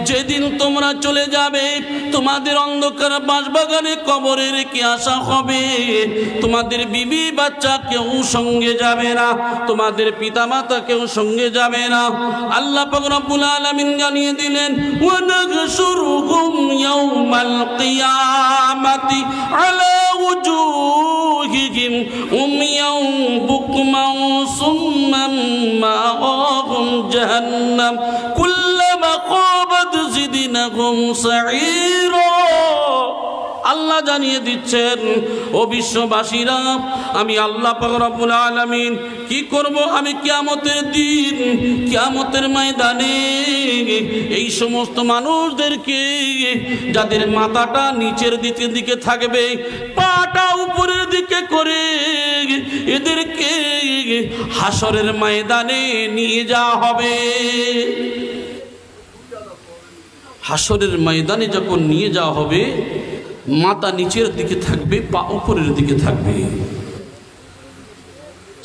যেদিন তোমরা চলে যাবে তোমাদের অন্ধকার বাসবাগানে কবরে রেখে আসা হবে, তোমাদের বিবি বাচ্চা কেউ সঙ্গে যাবে না, তোমাদের পিতামাতা কেউ সঙ্গে যাবে না। আল্লাহ পাক রব্বুল আলামিন জানিয়ে দিলেন ওয়া নাহশুরুহুম ইয়াউমাল কিয়ামাতি আলা উজুহিহিম উমিয়াও বুকমান সুম্মান মাআহুম জাহান্নাম কুল্লামা খাবাত জিদনাহুম সাঈরা। আল্লাহ জানিয়ে দিচ্ছেন ও বিশ্ববাসীরা, আমি আল্লাহ পাক রব্বুল আলামিন কি করব, আমি কিয়ামতের দিন, কিয়ামতের ময়দানে এই সমস্ত মানুষদেরকে যাদের মাথাটা নিচের দিকে থাকবে, পাটা উপরের দিকে করে এদেরকে হাসরের ময়দানে নিয়ে যাওয়া হবে। হাসরের ময়দানে যখন নিয়ে যাওয়া হবে, মাথা নিচের দিকে থাকবে, পা উপরের দিকে থাকবে।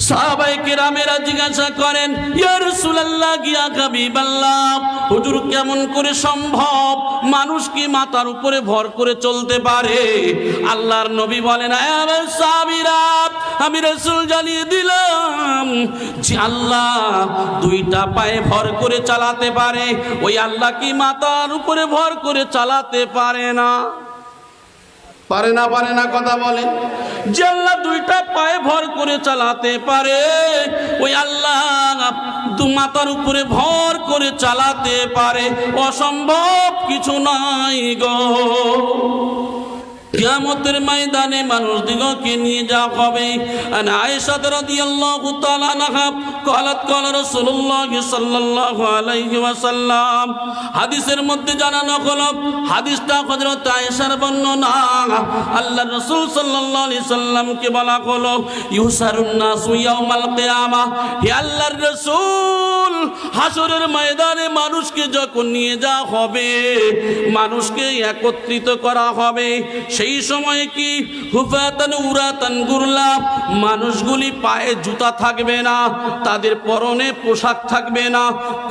সাহাবায়ে কেরামেরা জিজ্ঞাসা করেন, ইয়া রাসূলুল্লাহ, ইয়া হাবিবাল্লাহ, হুজুর কেমন করে সম্ভব মানুষ কি মাথার উপরে ভর করে চলতে পারে? আল্লাহর নবী বলেন, আরে সাহাবীরা, আমি রাসূল জানিয়ে দিলাম যে আল্লাহ দুইটা পায়ে ভর করে চালাতে পারে, ওই আল্লাহ কি মাথার উপরে ভর করে চালাতে পারে না? পারে না, পারে না কথা বলেন। যে আল্লাহ দুইটা পায়ে ভর করে চালাতে পারে, ওই আল্লাহ মাথার উপরে ভর করে চালাতে পারে, অসম্ভব কিছু নাই গো। কিয়ামতের ময়দানে মানুষদিগকে নিয়ে যাওয়া হবে। আন আয়েশা রাদিয়াল্লাহু তাআলা আনহা قالت قال رسول الله صلى الله عليه وسلم, হাদিসের মধ্যে জানানো হলো, হাদিসটা হযরত আয়েশার বর্ণনা। আল্লাহর রাসূল সাল্লাল্লাহু আলাইহি সাল্লামকে বলা হলো, ইউসারুন নাসু ইয়াউমাল কিয়ামাহ, হে আল্লাহর রাসূল, হাসরের ময়দানে মানুষকে যখন নিয়ে যাওয়া হবে, মানুষকে একত্রিত করা হবে, সেই সময় কি হুফাতান উরাতান গুরলা, মানুষগুলি পায়ে জুতা থাকবে না, তাদের পরনে পোশাক থাকবে না,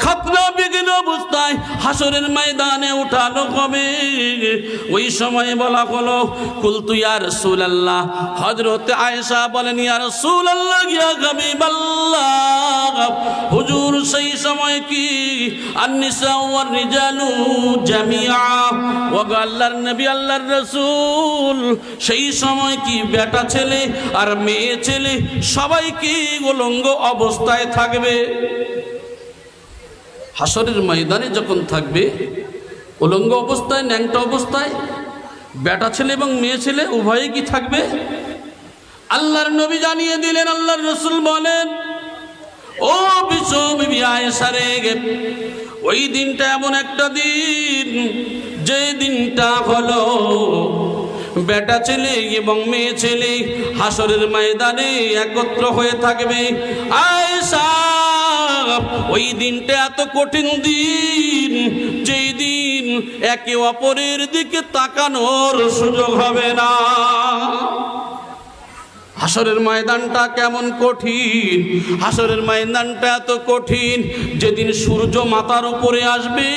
খাতনা বিঘ্ন অবস্থায় হাসরের ময়দানে উঠানো হবে। ওই সময় বলা হলো, কুলতু ইয়া রাসূলুল্লাহ, হযরত আয়েশা বলেন, ইয়া রাসূলুল্লাহ, ইয়া হাবিবাল্লাহ, হুজুর সেই সময় কি আন-নিসা ওয়ার রিজালু জামিআ, ও আল্লাহর নবী, আল্লাহর রাসূল, সেই সময় কি বেটা ছেলে আর মেয়ে ছেলে সবাই কি উলঙ্গ অবস্থায় থাকবে? হাসরের ময়দানে যখন থাকবে উলঙ্গ অবস্থায়, ন্যাংটা অবস্থায়, বেটা ছেলে এবং মেয়ে ছেলে উভয়ই কি থাকবে? আল্লাহর নবী জানিয়ে দিলেন, আল্লাহর রাসূল বলেন, ও বিশ্ব বিবি আয়েশা রে, ওই দিনটা এমন একটা দিন, যে দিনটা হলো বেটা ছেলে এবং মেয়ে ছেলে হাসরের ময়দানে একত্র হয়ে থাকবে। আয়েশা, ওই দিনটা এত কঠিন দিন, যেই দিন একে অপরের দিকে তাকানোর সুযোগ হবে না। হাসরের ময়দানটা কেমন কঠিন, হাসরের ময়দানটা এত কঠিন, যেদিন সূর্য মাথার উপরে আসবে,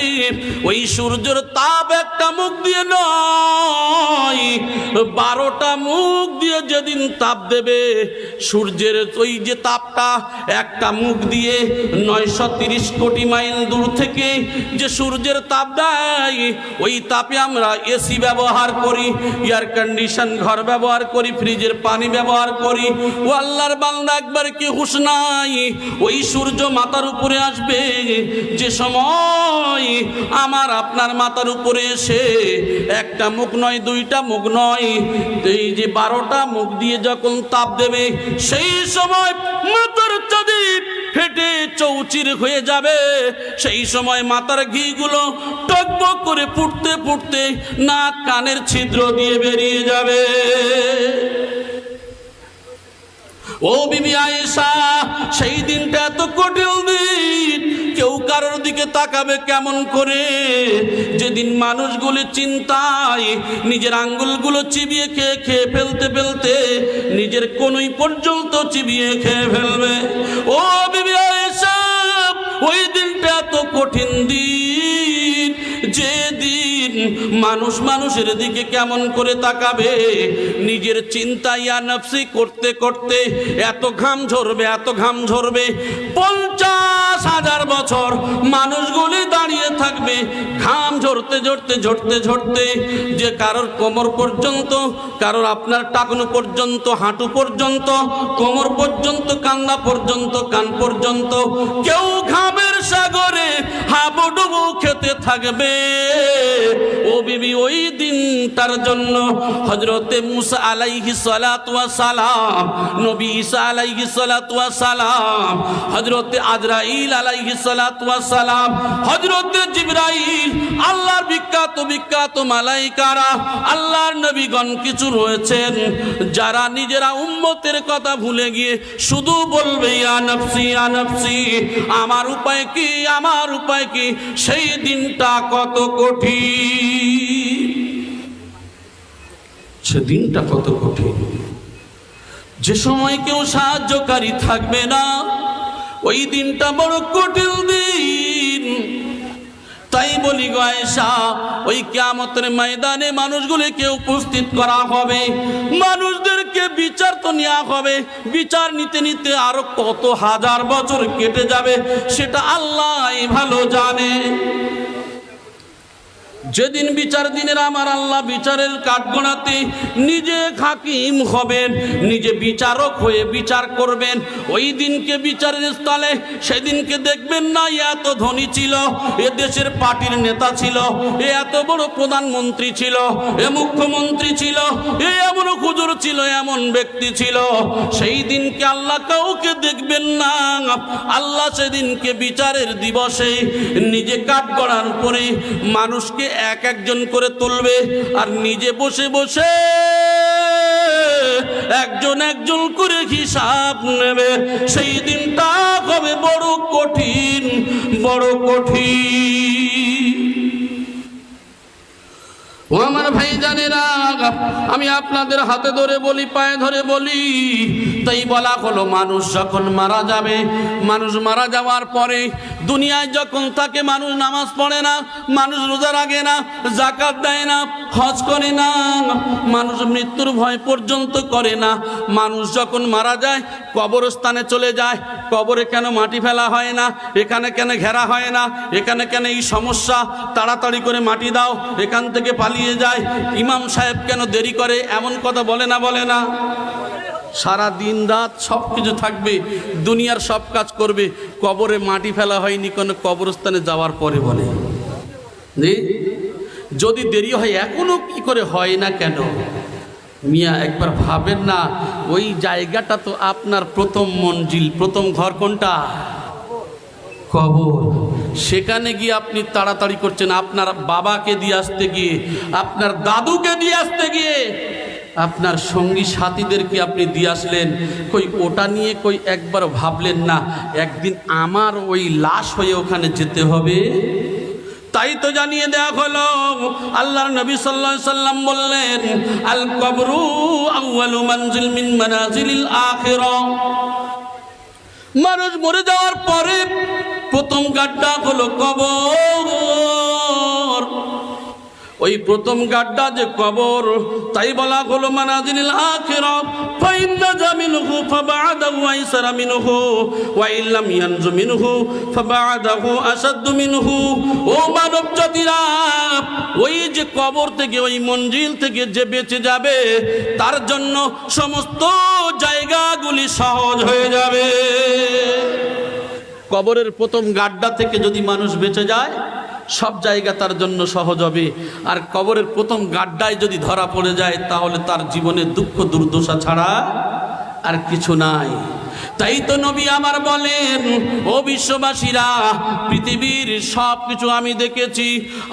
ওই সূর্যের তাপ একটা মুখ দিয়ে নয়, 12টা মুখ দিয়ে যেদিন তাপ দেবে, সূর্যের ওই যে তাপটা একটা মুখ দিয়ে 930 কোটি মাইল দূর থেকে যে সূর্যের তাপ দেয়, ওই তাপে আমরা এসি ব্যবহার করি, এয়ার কন্ডিশন ঘর ব্যবহার করি, ফ্রিজের পানি ব্যবহার করি। ও আল্লাহর বান্দা, একবার কি হুঁশ নাই? ওই সূর্য মাথার উপরে আসবে, যে সময় আমার আপনার মাথার উপরে এসে একটা মুখ নয়, দুইটা মুখ নয়, এই যে 12টা মুখ দিয়ে যখন তাপ দেবে, সেই সময় মাথার চাঁদি ফেটে চৌচির হয়ে যাবে। সেই সময় মাথার ঘিগুলো টকবক করে ফুটতে ফুটতে নাক কানের ছিদ্র দিয়ে বেরিয়ে যাবে। ও বিবি আয়েশা, সেই দিনটা এত কঠিন দিন, কেউ কারোর দিকে তাকাবে কেমন করে? যেদিন মানুষগুলো চিন্তায় নিজের আঙ্গুলগুলো চিবিয়ে খেয়ে ফেলতে ফেলতে নিজের কোনই পর্যন্ত চিবিয়ে খেয়ে ফেলবে। ও বিবি আয়েশা, ওই দিনটা এত কঠিন দিন, যেদিন মানুষ মানুষের দিকে কেমন করে তাকাবে, নিজের চিন্তা ইয়া নফসি করতে করতে এত ঘাম ঝরবে, এত ঘাম ঝরবে, 50,000 বছর মানুষগুলি দাঁড়িয়ে থাকবে ঘাম ঝরতে ঝরতে ঝরতে ঝরতে, যে কারোর কোমর পর্যন্ত, কারোর আপনার টাকনু পর্যন্ত, হাঁটু পর্যন্ত, কোমর পর্যন্ত, কান্না পর্যন্ত, কান পর্যন্ত, কেউ ঘামের সাগরে হাবুডুবু খেতে থাকবে। ও বিবি, ওই দিনটার জন্য হযরতে মুসা আলাইহিস সালাতু ওয়াস সালাম, নবী ঈসা আলাইহিস সালাতু ওয়াস সালাম, হযরতে আজরাইল আলাইহিস সালাতু ওয়াস সালাম, হযরতে জিবরাইল, আল্লাহর বিখ্যাত বিখ্যাত মালাইকারা, আল্লাহর নবীগণ কিছু রয়েছেন যারা নিজেরা উম্মতের কথা ভুলে গিয়ে শুধু বলবে ইয়া নফসি ইয়া নফসি, আমার উপায় কি, আমার উপায় কি। সেই দিনটা কত কঠিন, সেদিনটা কত কঠিন, যে সময় কেউ সাহায্যকারী থাকবে না, ওই দিনটা বড় কঠিন দিন। তাই বলি গো আয়েশা, ওই কিয়ামতের ময়দানে মানুষগুলোকে উপস্থিত করা হবে, মানুষদেরকে বিচার তো নেওয়া হবে, বিচার নিতে নিতে আরো কত হাজার বছর কেটে যাবে সেটা আল্লাহই ভালো জানে। যেদিন বিচার দিনের আমার আল্লাহ বিচারের কাঠগড়াতে নিজে হাকিম হবেন, নিজে বিচারক হয়ে বিচার করবেন, ওই দিনকে বিচারের স্থলে সেদিনকে দেখবেন না এত ধনী ছিল, এ দেশের পার্টির নেতা ছিল, এ এত বড় প্রধানমন্ত্রী ছিল, এ মুখ্যমন্ত্রী ছিল, এ এমন হুজুর ছিল, এমন ব্যক্তি ছিল। সেই দিনকে আল্লাহ কাউকে দেখবেন না। আল্লাহ সেদিনকে বিচারের দিবসে নিজে কাঠগড়ার উপরে মানুষকে এক একজন করে তুলবে, আর নিজে বসে বসে একজন একজন করে হিসাব নেবে। সেই দিনটা হবে বড় কঠিন, বড় কঠিন। ও আমার ভাই জানেরা, আমি আপনাদের হাতে ধরে বলি, পায়ে ধরে বলি, তাই বলা হলো মানুষ যখন মারা যাবে, মানুষ মারা যাওয়ার পরে দুনিয়ায় যখন থাকে, মানুষ নামাজ পড়ে না, মানুষ রোজা রাখে না, যাকাত দেয় না, হজ করে না, মানুষ মৃত্যুর ভয় পর্যন্ত করে না। মানুষ যখন মারা যায় কবরস্থানে চলে যায়, কবরে কেন মাটি ফেলা হয় না, এখানে কেন ঘেরা হয় না, এখানে কেন এই সমস্যা, তাড়াতাড়ি করে মাটি দাও, এখান থেকে পালিয়ে যায়, ইমাম সাহেব কেন দেরি করে, এমন কথা বলে না, বলে না? সারা দিন রাত সব কিছু থাকবে, দুনিয়ার সব কাজ করবে, কবরে মাটি ফেলা হয়নি কোনো কবরস্থানে যাওয়ার পরে বলে। যদি দেরি হয় এখনো কি করে হয় না কেন? মিয়া একবার ভাবেন না, ওই জায়গাটা তো আপনার প্রথম মঞ্জিল, প্রথম ঘর কোনটা? কবর। সেখানে গিয়ে আপনি তাড়াতাড়ি করছেন, আপনার বাবাকে দিয়ে আসতে গিয়ে, আপনার দাদুকে দিয়ে আসতে গিয়ে, আপনার সঙ্গী সাথীদেরকে আপনি দিয়ে আসলেন, কই ওটা নিয়ে কই একবার ভাবলেন না একদিন আমার ওই লাশ হয়ে ওখানে যেতে হবে? তাই তো জানিয়ে দেয়া হলো, আল্লাহর নবী সাল্লাল্লাহু আলাইহি সাল্লাম বললেন, আল কবরু আউয়ালু মানজিল মিন মানাজিলিল আখিরা। মানুষ মরে যাওয়ার পরে প্রথম গাড্ডা হলো কবর। ওই প্রথম গাড্ডা যে কবর, তাই বলা হলো মানাজিলিল আখিরা। ফাইন্না জামিনহু ফাবাদাহু আইসারা মিনহু ওয়া ইল্লাম ইয়ানজু মিনহু ফাবাদাহু আসাদ্দু মিনহু। ও মানব জাতিরা, ওই যে কবর থেকে, ওই মঞ্জিল থেকে যে বেঁচে যাবে, তার জন্য সমস্ত জায়গাগুলি সহজ হয়ে যাবে। কবরের প্রথম গাড্ডা থেকে যদি মানুষ বেঁচে যায়, সব জায়গা তার জন্য সহজ হবে। আর কবরের প্রথম গাড্ডায় যদি ধরা পড়ে যায়, তাহলে তার জীবনে দুঃখ দুর্দশা ছাড়া আর কিছু নাই। তাই তো নবী আমার বলেন, ও বিশ্ববাসীরা, পৃথিবীর সব কিছু আমি দেখেছি।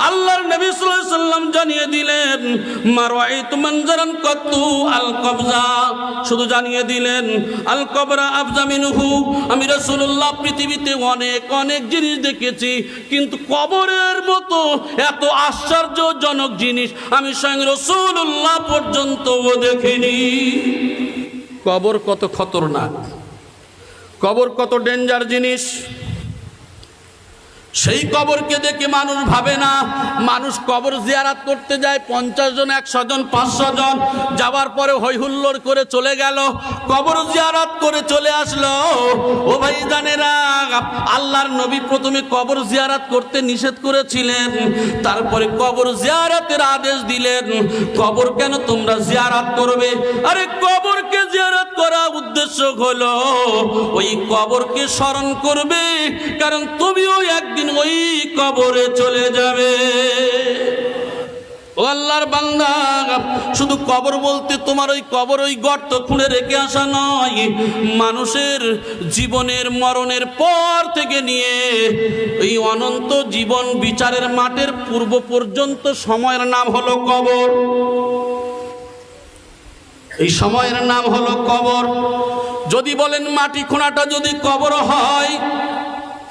আল্লাহর নবী সাল্লাল্লাহু আলাইহি সাল্লাম জানিয়ে দিলেন, মা রাআইতু মানজারান কাত্তু আল কবজা, শুধু জানিয়ে দিলেন আল কবরা আফজা মিনহু। আমি রাসূলুল্লাহ পৃথিবীতে অনেক অনেক জিনিস দেখেছি, কিন্তু কবরের মতো এত আশ্চর্যজনক জিনিস আমি স্বয়ং রাসূলুল্লাহ পর্যন্তও দেখিনি। কবর কত খতরনাক, কবর কত ডেঞ্জার জিনিস। সেই কবরকে দেখে মানুষ ভাবে না, মানুষ কবর জিয়ারত করতে যায় 50 জন 100 জন 500 জন, যাওয়ার পরে হই হুল্লোড় করে চলে গেল, কবর জিয়ারত করে চলে আসলো। ও ভাই জানেরা, আল্লাহর নবী প্রথমে কবর জিয়ারত করতে নিষেধ করেছিলেন, তারপরে কবর জিয়ারতের আদেশ দিলেন। কবর কেন তোমরা জিয়ারত করবে? আরে কবরকে জিয়ারত করা উদ্দেশ্য হলো ওই কবরকে স্মরণ করবে, কারণ তুমিও একদিন ওই কবরে চলে যাবে। ও আল্লাহর বান্দা, শুধু কবর বলতে তোমার ওই কবর ওই গর্ত খুঁড়ে রেখে আসা নয়, মানুষের জীবনের মরণের পর থেকে নিয়ে এই অনন্ত জীবন বিচারের মাঠের পূর্ব পর্যন্ত সময়ের নাম হলো কবর। এই সময়ের নাম হলো কবর। যদি বলেন মাটি খোঁড়াটা যদি কবর হয়,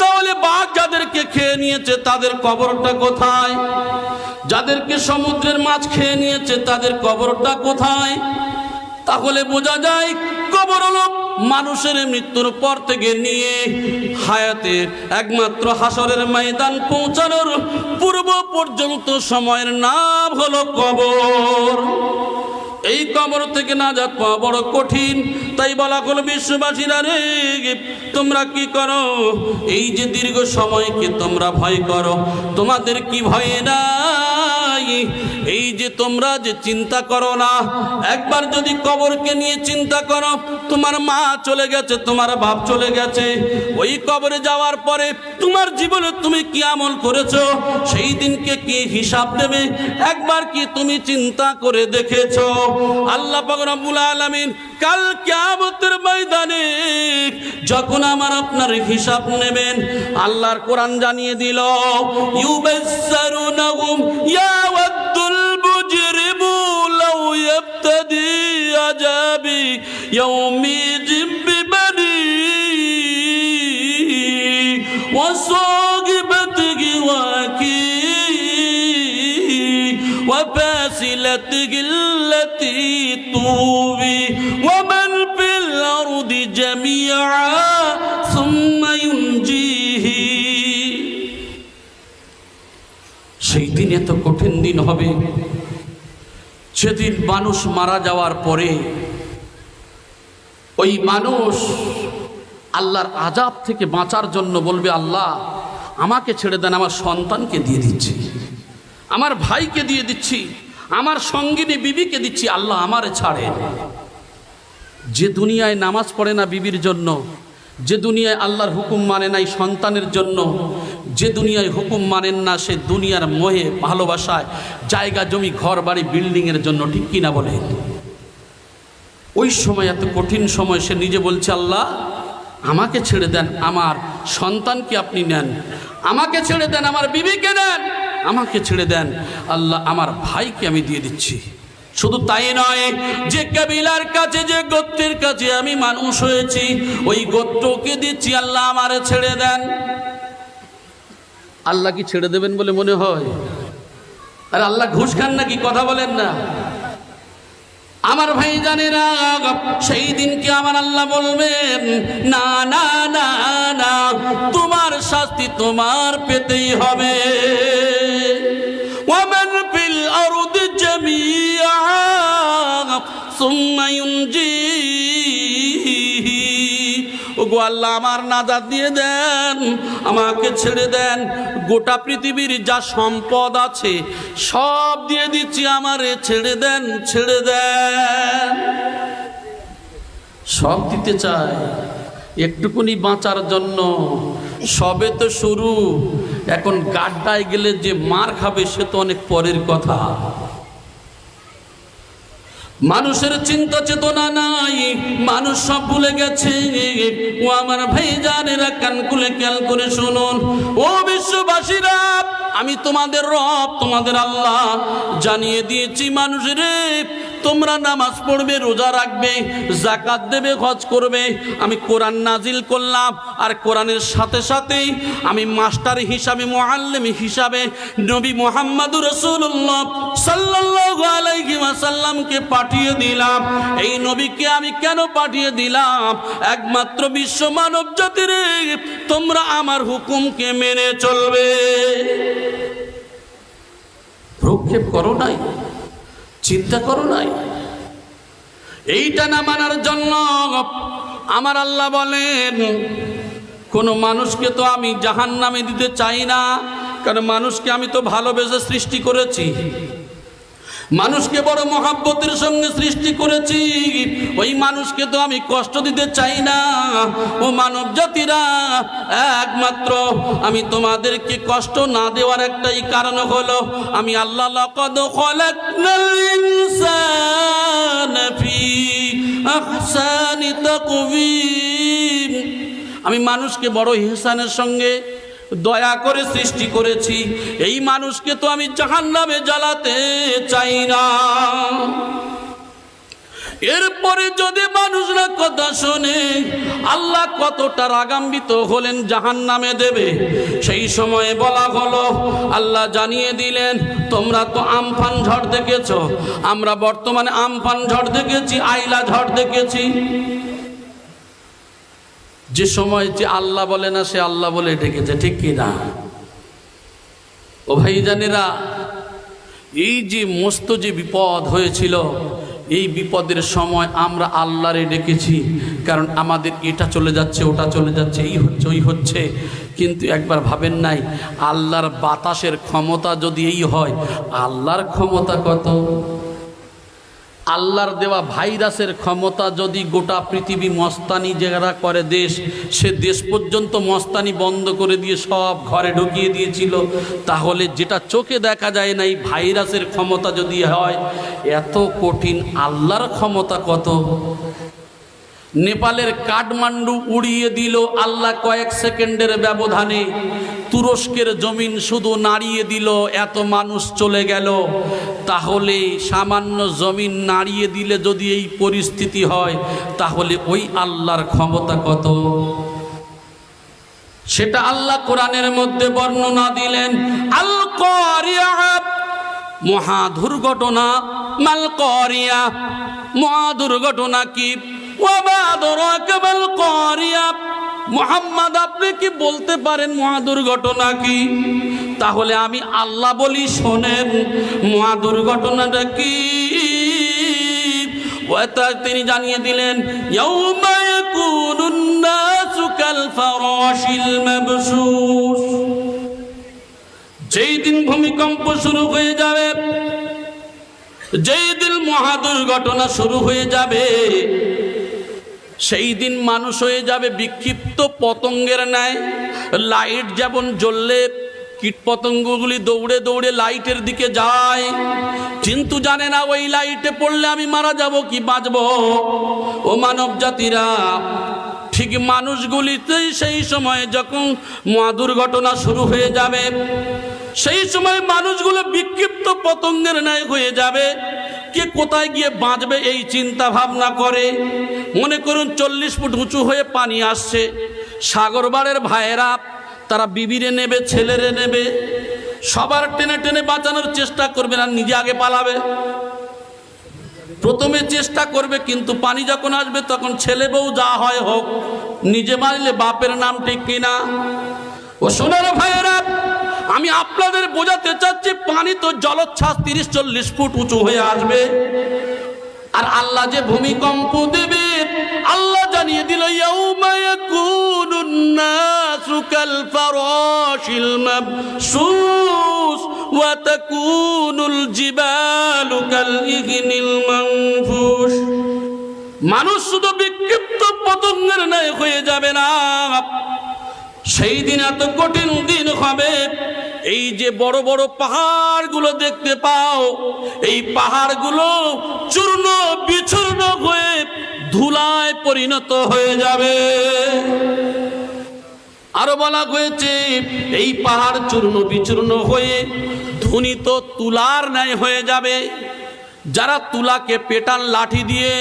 তাহলে বাঘ যাদেরকে খেয়ে নিয়েছে তাদের কবরটা কোথায়? যাদেরকে সমুদ্রের মাছ খেয়ে নিয়েছে তাদের কবরটা কোথায়? তাহলে বোঝা যায় কবর হলো মানুষের মৃত্যুর পর থেকে নিয়ে হায়াতের একমাত্র হাসরের ময়দান পৌঁছানোর পূর্ব পর্যন্ত সময়ের নাম হলো কবর। এই কবর থেকে নাজাত পাওয়া বড় কঠিন। তাই বলা হলো বিশ্ববাসীরা রে, তোমরা কি করো? এই যে দীর্ঘ সময়কে তোমরা ভয় করো, তোমাদের কি ভয় নাই? এই যে তোমরা যে চিন্তা করো না, একবার যদি কবরকে নিয়ে চিন্তা করো, তোমার মা চলে গেছে, তোমার বাপ চলে গেছে, ওই কবরে যাওয়ার পরে তোমার জীবনে তুমি কি আমল করেছো, সেই দিনকে কি হিসাব দেবে, একবার কি তুমি চিন্তা করে দেখেছো? আল্লাহ পাক রব্বুল আলামিন কাল কিয়ামতের ময়দানে যখন আমার আপনার হিসাব নেবেন, আল্লাহর কোরআন জানিয়ে দিল, ইউবাসসারুনাহুম ইয়াওয়াদ্দুল মুজরিমু লাউ ইয়াবতাদি আযাবি ইয়াউমিযিম বিবানি ওয়া সাগিবাতিহি ওয়া কি وفاصلته التي تؤوي ومن في الأرض جميعا ثم ينجيه। সেই দিন এত কঠিন দিন হবে, সেদিন মানুষ মারা যাওয়ার পরে ওই মানুষ আল্লাহর আযাব থেকে বাঁচার জন্য বলবে, আল্লাহ আমাকে ছেড়ে দেন, আমার সন্তানকে দিয়ে দিচ্ছি, আমার ভাইকে দিয়ে দিচ্ছি, আমার সঙ্গিনী বিবিকে দিচ্ছি, আল্লাহ আমারে ছাড়েন। যে দুনিয়ায় নামাজ পড়ে না বিবির জন্য, যে দুনিয়ায় আল্লাহর হুকুম মানে নাই সন্তানের জন্য, যে দুনিয়ায় হুকুম মানেন না, সে দুনিয়ার মোহে ভালোবাসায় জায়গা জমি ঘর বাড়ি বিল্ডিংয়ের জন্য, ঠিক কিনা বলে? ওই সময় এত কঠিন সময় সে নিজে বলছে, আল্লাহ আমাকে ছেড়ে দেন, আমার সন্তানকে আপনি নেন, আমাকে ছেড়ে দেন, আমার বিবিকে নেন, আমাকে ছেড়ে দেন, আল্লাহ আমার ভাইকে আমি দিয়ে দিচ্ছি। শুধু তাই নয়, যে কবিলার কাছে, যে গোত্রের কাছে আমি মানুষ হয়েছি, ওই গোত্রকে দিচ্ছি, আল্লাহ আমারে ছেড়ে দেন। আল্লাহ কি ছেড়ে দেবেন বলে মনে হয়? আর আল্লাহ ঘুষ খান নাকি? কথা বলেন না আমার ভাই জানেরা। সেই দিনকে আমার আল্লাহ বলবেন, না না না না, তোমার শাস্তি তোমার পেতেই হবে। ওয়ামান ফিল আরদি জামিআ সুম্মা ইউনজিহি। ওগো আল্লাহ আমার নাজাত দিয়ে দেন, আমাকে ছেড়ে দেন, গোটা পৃথিবীর যা সম্পদ আছে সব দিয়ে দিচ্ছি, আমারে ছেড়ে দেন, ছেড়ে দেন। সব দিতে চায়, একটুকুনি বাঁচার জন্য। সবে তো শুরু, এখন গাড্ডায় গেলে যে মার খাবে সে তো অনেক পরের কথা। মানুষের চিন্তা চেতনা নাই, মানুষ সব ভুলে গেছে। ও আমার ভাই জানেরা, কান খুলে খেয়াল করে শুনুন, ও বিশ্ববাসীরা, আমি তোমাদের রব, তোমাদের আল্লাহ জানিয়ে দিয়েছি মানুষের তোমরা নামাজ পড়বে, রোজা রাখবে, যাকাত দেবে, হজ করবে। আমি কোরআন নাজিল করলাম, আর কোরআনের সাথে সাথেই আমি মাস্টার হিসাবে, মুআল্লিম হিসাবে নবী মুহাম্মদুর রাসূলুল্লাহ সাল্লাল্লাহু আলাইহি ওয়াসাল্লামকে পাঠিয়ে দিলাম। এই নবীকে আমি কেন পাঠিয়ে দিলাম? একমাত্র বিশ্ব মানব জাতির তোমরা আমার হুকুমকে মেনে চলবে। প্রক্ষেপ করো নাই, চিন্তা করো নাই। এইটা না মানার জন্য আমার আল্লাহ বলেন, কোন মানুষকে তো আমি জাহান্নামে দিতে চাই না, কারণ মানুষকে আমি তো ভালোবেসে সৃষ্টি করেছি, মানুষকে বড় মহাব্বতের সঙ্গে সৃষ্টি করেছি। ওই মানুষকে তো আমি কষ্ট দিতে চাই না। ও মানব জাতিরা, একমাত্র আমি তোমাদেরকে কষ্ট না দেওয়ার একটাই কারণ হলো, আমি আল্লাহ লাকাদ খালাকনাল ইনসানা ফি আহসানি তাকওয়িম, আমি মানুষকে বড় ইহসানের সঙ্গে দয়া করে সৃষ্টি করেছি। এই মানুষকে তো আমি জাহান্নামে জ্বালাতে চাই না। এরপরে যদি মানুষরা কথা শোনে, আল্লাহ কতটা রাগান্বিত হলেন জাহান্নামে দেবে। সেই সময়ে বলা হলো, আল্লাহ জানিয়ে দিলেন, তোমরা তো আমফান ঝড় দেখেছো, আমরা বর্তমানে আমফান ঝড় দেখেছি, আইলা ঝড় দেখেছি। যে সময় যে আল্লাহ বলে না, সে আল্লাহ বলে ডেকেছে, ঠিক কি না? ও ভাইজানেরা, এই যে মস্ত যে বিপদ হয়েছিল, এই বিপদের সময় আমরা আল্লাহরে ডেকেছি, কারণ আমাদের এটা চলে যাচ্ছে, ওটা চলে যাচ্ছে, এই হচ্ছে, ওই হচ্ছে। কিন্তু একবার ভাবেন নাই, আল্লাহর বাতাসের ক্ষমতা যদি এই হয়, আল্লাহর ক্ষমতা কত? আল্লাহর দেওয়া ভাইরাসের ক্ষমতা যদি গোটা পৃথিবী মস্তানি যারা করে দেশ, সে দেশ পর্যন্ত মস্তানি বন্ধ করে দিয়ে সব ঘরে ঢুকিয়ে দিয়েছিল, তাহলে যেটা চোখে দেখা যায় না, এই ভাইরাসের ক্ষমতা যদি হয় এত কঠিন, আল্লাহর ক্ষমতা কত? নেপালের কাঠমান্ডু উড়িয়ে দিল আল্লাহ কয়েক সেকেন্ডের ব্যবধানে, তুরস্কের জমিন শুধু নাড়িয়ে দিল, এত মানুষ চলে গেল। তাহলে সামান্য জমিন নাড়িয়ে দিলে যদি এই পরিস্থিতি হয়, তাহলে ওই আল্লাহর ক্ষমতা কত? সেটা আল্লাহ কোরআনের মধ্যে বর্ণনা দিলেন। আল কারিয়া, মহা দুর্ঘটনা। মাল কারিয়া, মহা দুর্ঘটনা কি? ওয়ামা আদরাকা মাল কারিয়া, মুহাম্মদ আপনি কি বলতে পারেন মহা দুর্ঘটনা কি? তাহলে আমি আল্লাহ বলি, শোনেন মহা দুর্ঘটনাটা কি। তিনি জানিয়ে দিলেন, ইয়াউমা ইয়াকুনুন নাসু কাল ফারাশিল মাবসুস, যেই দিন ভূমিকম্প শুরু হয়ে যাবে, যেই দিন মহা দুর্ঘটনা শুরু হয়ে যাবে, সেই দিন মানুষ হয়ে যাবে বিক্ষিপ্ত পতঙ্গের ন্যায়। লাইট যেমন জ্বললে কীট পতঙ্গগুলি দৌড়ে দৌড়ে লাইটের দিকে যায়, কিন্তু জানে না ওই লাইটে পড়লে আমি মারা যাব কি বাঁচব। ও মানব জাতিরা, ঠিক মানুষগুলিতেই সেই সময় যখন মহা দুর্ঘটনা শুরু হয়ে যাবে, সেই সময় মানুষগুলো বিক্ষিপ্ত পতঙ্গের ন্যায় হয়ে যাবে। কে কোথায় গিয়ে বাঁচবে এই চিন্তা ভাবনা করে। মনে করুন 40 ফুট উঁচু হয়ে পানি আসছে, সাগরবাড়ের ভাইয়েরা তারা বিবিরে নেবে, ছেলেরে নেবে, সবার টেনে টেনে বাঁচানোর চেষ্টা করবে না, নিজে আগে পালাবে। প্রথমে চেষ্টা করবে, কিন্তু পানি যখন আসবে তখন ছেলে বউ যা হয় হোক, নিজে মারলে বাপের নাম ঠিক কিনা। ও সোনার ভাইয়েরা, আমি আপনাদের বোঝাতে চাচ্ছি, পানি তো জলোচ্ছ্বাস 30-40 ফুট উঁচু হয়ে আসবে, আর আল্লাহ যে ভূমিকম্প দেবে, আল্লাহ জানিয়ে দিল, ইয়াউমা ইয়াকুনুন নাসু কাল ফারাশিল মাবসুস ওয়া তাকুনুল জিবালু কাল ইগনিল মানফুস। মানুষ শুধু বিক্ষিপ্ত পতঙ্গের ন্যায় হয়ে যাবে না, সেই দিন এত কঠিন দিন হবে। এই যে বড় বড় পাহাড়গুলো দেখতে পাও, এই পাহাড়গুলো চূর্ণ বিচূর্ণ হয়ে ধুলায় পরিণত হয়ে যাবে। আরো বলা হয়েছে, এই পাহাড় চূর্ণ বিচূর্ণ হয়ে ধুনিত তুলার ন্যায় হয়ে যাবে। যারা তুলাকে পেটান লাঠি দিয়ে,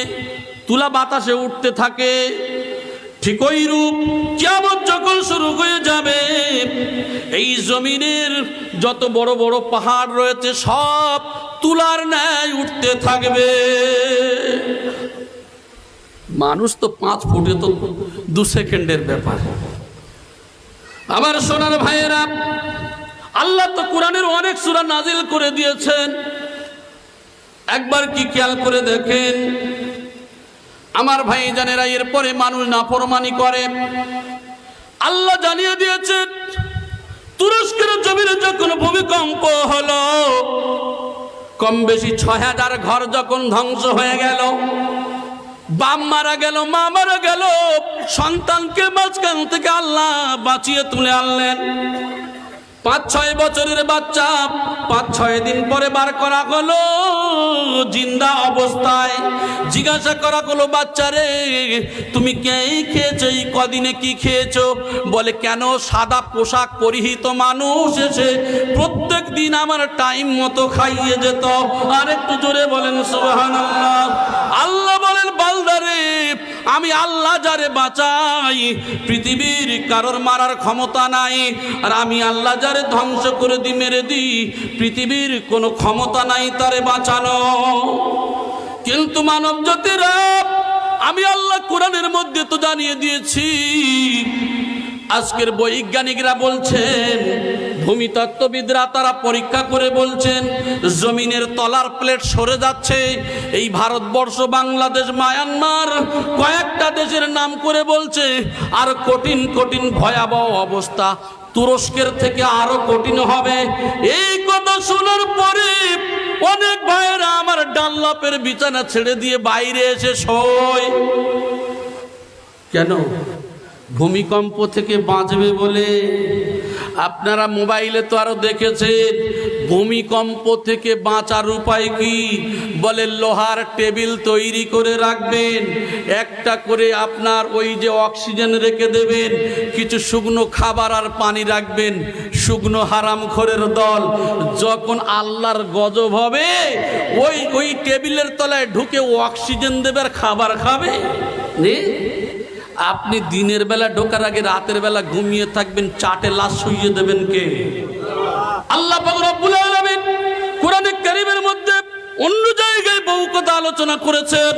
তুলা বাতাসে উঠতে থাকে, ঠিক ওই রূপ কিয়ামত যখন শুরু হয়ে যাবে, এই জমিনের যত বড় বড় পাহাড় রয়েছে সব তুলার ন্যায় উঠতে থাকবে। মানুষ তো 5 ফুটে তো 2 সেকেন্ডের ব্যাপার। আমার সোনার ভাইয়েরা, আল্লাহ তো কোরআনের অনেক সূরা নাজিল করে দিয়েছেন। একবার কি খেয়াল করে দেখেন আমার ভাই জানেরা, এরপরে মানুষ নাফরমানি করে। আল্লাহ জানিয়ে দিয়েছেন তুরস্কের জমিনে যখন ভূমিকম্প হলো, কম বেশি 6000 ঘর যখন ধ্বংস হয়ে গেল, বাপ মারা গেল, মা মারা গেল, সন্তানকে মাঝখান থেকে আল্লাহ বাঁচিয়ে তুলে আনলেন। 5-6 বছরের বাচ্চা 5-6 দিন পরে বার করা হলো জিন্দা অবস্থায়। জিজ্ঞাসা করা হলো, বাচ্চারে তুমি কে খেয়েছো, এই কদিনে কি খেয়েছো? বলে, কেন? সাদা পোশাক পরিহিত মানুষ এসে প্রত্যেক দিন আমার টাইম মতো খাইয়ে যেত। আর একটু জোরে বলেন সুবহানাল্লাহ। আল্লাহ বলেন, বান্দারে আমি আল্লাহ যারে বাঁচাই, পৃথিবীর কারোর মারার ক্ষমতা নাই। আর আমি আল্লাহ যারে ধ্বংস করে দিই, মেরে দিই, পৃথিবীর কোনো ক্ষমতা নাই তারে বাঁচানো। কিন্তু মানব জাতিরা, আমি আল্লাহ কোরআনের মধ্যে তো জানিয়ে দিয়েছি। আজকের বৈজ্ঞানিকরা বলছেন, ভূমিতত্ত্ববিদরা তারা পরীক্ষা করে বলছেন, জমিনের তলার প্লেট সরে যাচ্ছে। এই ভারতবর্ষ, বাংলাদেশ, মায়ানমার কয়েকটা দেশের নাম করে বলছে আর কঠিন কঠিন ভয়াবহ অবস্থা তুরস্কের থেকে আরো কঠিন হবে। এই কথা শোনার পরে অনেক ভাইয়েরা আমার ডানলপের বিছানা ছেড়ে দিয়ে বাইরে এসে শোয়। কেন? ভূমিকম্প থেকে বাঁচবে বলে। আপনারা মোবাইলে তো আরো দেখেছেন, ভূমিকম্প থেকে বাঁচার উপায় কি? বলে, লোহার টেবিল তৈরি করে রাখবেন, একটা করে আপনার ওই যে অক্সিজেন রেখে দেবেন, কিছু শুকনো খাবার আর পানি রাখবেন। শুকনো হারামখোরের দল যখন আল্লাহর গজব হবে, ওই টেবিলের তলায় ঢুকে অক্সিজেন দেবে আর খাবার খাবে। আপনি দিনের বেলা ঢোকার আগে রাতের বেলা ঘুমিয়ে থাকবেন, চাটে লাশ শুইয়ে দেবেন কে? আল্লাহ পাক রব্বুল আলামিন কোরআনে কারীমের মধ্যে অন্য জায়গায় বহু কথা আলোচনা করেছেন।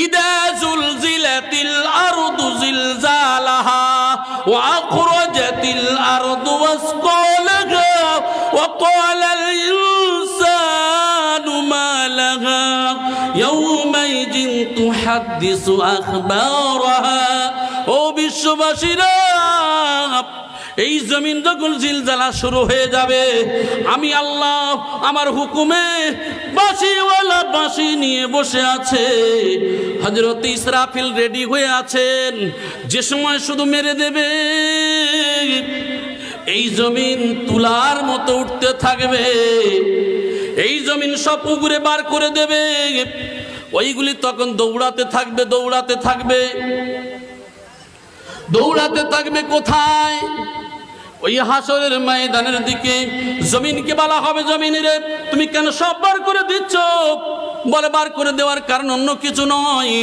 ইদা জুলজিলাতিল আরদু জিলজালাহা ওয়া আখরাজাতিল আরদু ওয়াসকালাহা ওয়া ক্বালাল ইনসানু মা লাহা ইয়াউমাইযিন তুহাদ্দিসু আখবারাহা। ও বিশ্ববাসীরা, এই জমিন যখন জিলজালা শুরু হয়ে যাবে, আমি আল্লাহ আমার হুকুমে বাঁশিওয়ালা বাঁশি নিয়ে বসে আছে। হযরত ইসরাফিল রেডি হয়ে আছেন, যে সময় শুধু মেরে দেবে এই জমিন তুলার মতো উঠতে থাকবে। এই জমিন সব পুকুরে বার করে দেবে। ওইগুলি তখন দৌড়াতে থাকবে, দৌড়াতে থাকবে, দৌড়াতে থাকবে। কোথায়? ওই হাসরের ময়দানের দিকে। জমিনকে বলা হবে, জমিনে তুমি কেন সব বার করে দিচ্ছ? বলে, বার করে দেওয়ার কারণ অন্য কিছু নয়,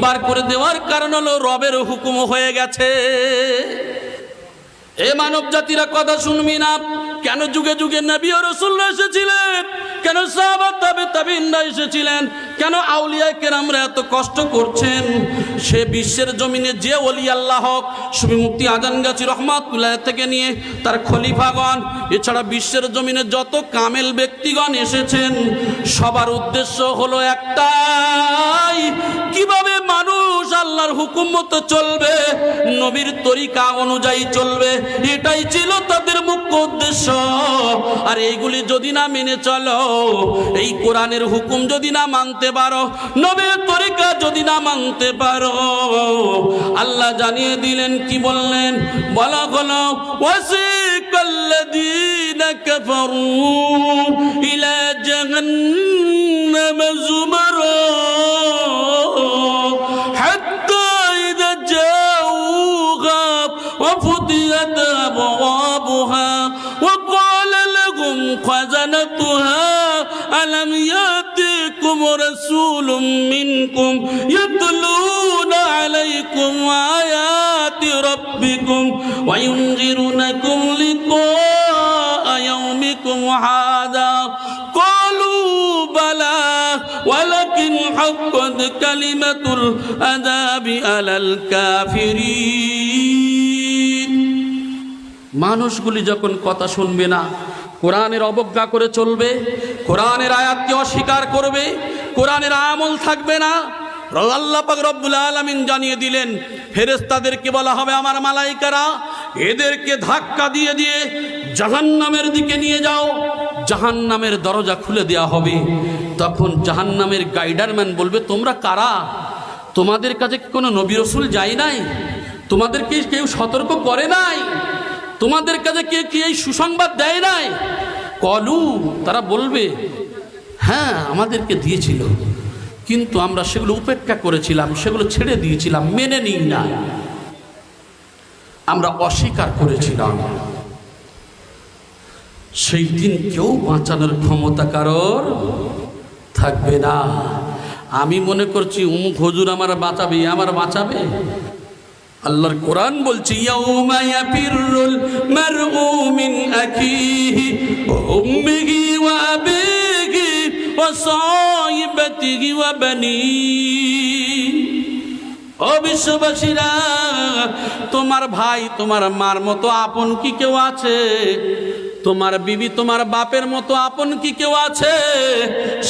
বার করে দেওয়ার কারণ হলো রবের হুকুম হয়ে গেছে। এ মানব জাতিরা, কথা শুনবি না? কেন যুগে যুগে নবী ও রাসূলরা এসেছিলেন? কেন সাহাবা তাবেঈনরা এসেছিলেন? কেন আউলিয়া কেরামরা এত কষ্ট করছেন? সে বিশ্বের জমিনে যে ওলি আল্লাহ হক, সুফি মুফতি আজান গাছি রহমাতুল্লাহ থেকে নিয়ে তার খলিফাগণ, এছাড়া বিশ্বের জমিনে যত কামেল ব্যক্তিগণ এসেছেন, সবার উদ্দেশ্য হলো একটাই, কিভাবে মানুষ আল্লাহর হুকুম মতো চলবে, নবীর তরিকা অনুযায়ী চলবে। এটাই ছিল তাদের মুখ্য উদ্দেশ্য। আর এইগুলি যদি না মেনে চলো, এই কোরআনের হুকুম যদি না মানতে পারো, নবীর তরিকা যদি না মানতে পারো, আল্লাহ জানিয়ে দিলেন, কি বললেন? বলা হলো, ওয়াসিকাল্লাযীনা কাফারু ইলা জাহান্নাম যুমারা হাত্তা ইযা জাউহা ওয়া ফুতিহাত আবওয়াবুহা ওয়া ক্বালা লাহুম খাযানাতুহা আলাম ইয়াতিকুম ইলাইকুম রাসূলুম মিনকুম ইয়াতলুনা আলাইকুম আয়াতি রাব্বিকুম ওয়া ইউনযিরুনাকুম লিকা ইয়াউমিকুম হাযা ক্বালু বালা ওয়ালাকিন হাক্কাত কালিমাতুল আযাবি আলাল কাফিরিন। মানুষগুলি যখন কথা শুনবে না, কোরআনের অবজ্ঞা করে চলবে, কোরআনের আয়াতকে অস্বীকার করবে, কোরআনের আমল থাকবে না, আল্লাহ পাক রব্বুল আলামিন জানিয়ে দিলেন ফেরেশতাদেরকে বলা হবে আমার মালাইকারা এদেরকে ধাক্কা দিয়ে দিয়ে জাহান্নামের দিকে নিয়ে যাও। জাহান্নামের দরজা খুলে দেওয়া হবে। তখন জাহান্নামের গাইডারম্যান বলবে তোমরা কারা? তোমাদের কাছে কোনো নবী রাসূল যায় নাই? তোমাদেরকে কেউ সতর্ক করে নাই? তোমাদের কাছে কে কি এই সুসংবাদ দেয় নাই? কলু, তারা বলবে হ্যাঁ আমাদেরকে দিয়েছিল, কিন্তু আমরা সেগুলো উপেক্ষা করেছিলাম, সেগুলো ছেড়ে দিয়েছিলাম, মেনে নিই না, আমরা অস্বীকার করেছিলাম। সেই দিন কেউ বাঁচানোর ক্ষমতা কারোর থাকবে না। আমি মনে করছি উমুক হুজুর আমার বাঁচাবে, আমার বাঁচাবে? আল্লাহর কোরআন বলছে ইয়াউমা ইয়াফিরুল মারউ মিন আখিহি ওয়া উম্মিহি ওয়া আবিহি ওয়া সাহিবাতিহি ওয়া বানিহি। ও বিশ্ববাসীরা, তোমার ভাই তোমার মার মতো আপন কি কেউ আছে? তোমার বিবি তোমার বাপের মতো আপন কি কেউ আছে?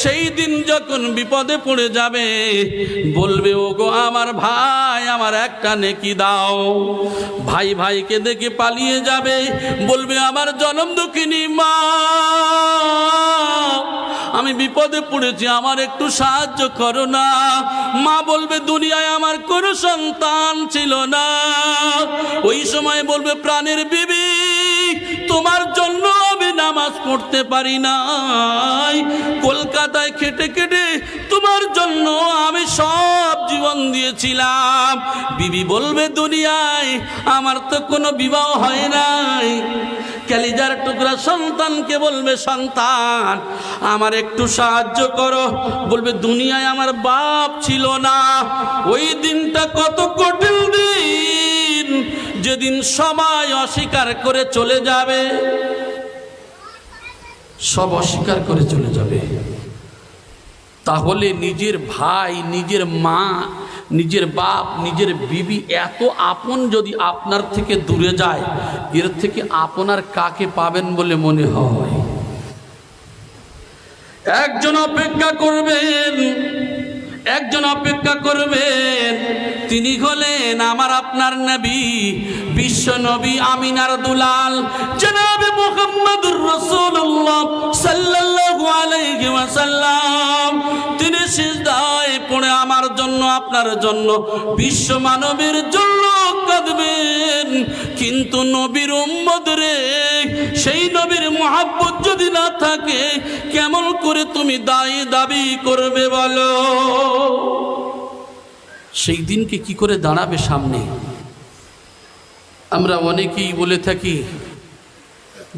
সেই দিন যখন বিপদে পড়ে যাবে বলবে ওগো আমার ভাই আমার একটা নেকি দাও। ভাই ভাইকে দেখে পালিয়ে যাবে, বলবে আমার জনম দুঃখিনী মা আমি বিপদে পড়েছি, আমার একটু সাহায্য করো না। মা বলবে দুনিয়ায় আমার কোনো সন্তান ছিল না। ওই সময় বলবে প্রাণের বিবি তোমার জন্য আমি নামাজ পড়তে পারি নাই, কলকাতায় খেটে খেটে তোমার জন্য আমি সব জীবন দিয়েছিলাম। বিবি বলবে দুনিয়ায় আমার তো কোনো বিবাহ হয় নাই। কলিজার টুকরা সন্তানকে বলবে সন্তান আমার একটু সাহায্য করো, বলবে দুনিয়ায় আমার বাপ ছিল না। ওই দিনটা কত কঠিন দিন, যেদিন সবাই অস্বীকার করে চলে যাবে, সব অস্বীকার করে চলে যাবে। তাহলে নিজের ভাই, নিজের মা, নিজের বাপ, নিজের বিবি এত আপন যদি আপনার থেকে দূরে যায়, এর থেকে আপনার কাকে পাবেন বলে মনে হয়? একজন অপেক্ষা করবেন, একজন অপেক্ষা করবেন, তিনি হলেন আমার আপনার নবী, বিশ্ব নবী আমিনার দুলাল জনাবে মুহাম্মদুর রাসূলুল্লাহ সাল্লাল্লাহু আলাইহি ওয়াসাল্লাম। তিনি সিজদায় পড়ে আমার জন্য আপনার জন্য বিশ্ব মানবের জন্য কাঁদবেন। কিন্তু নবীর উম্মত রে, সেই নবীর মুহাব্বত যদি না থাকে কেমন করে তুমি দাবি করবে বলো? সেই দিনকে কি করে দাঁড়াবে সামনে? আমরা অনেকেই বলে থাকি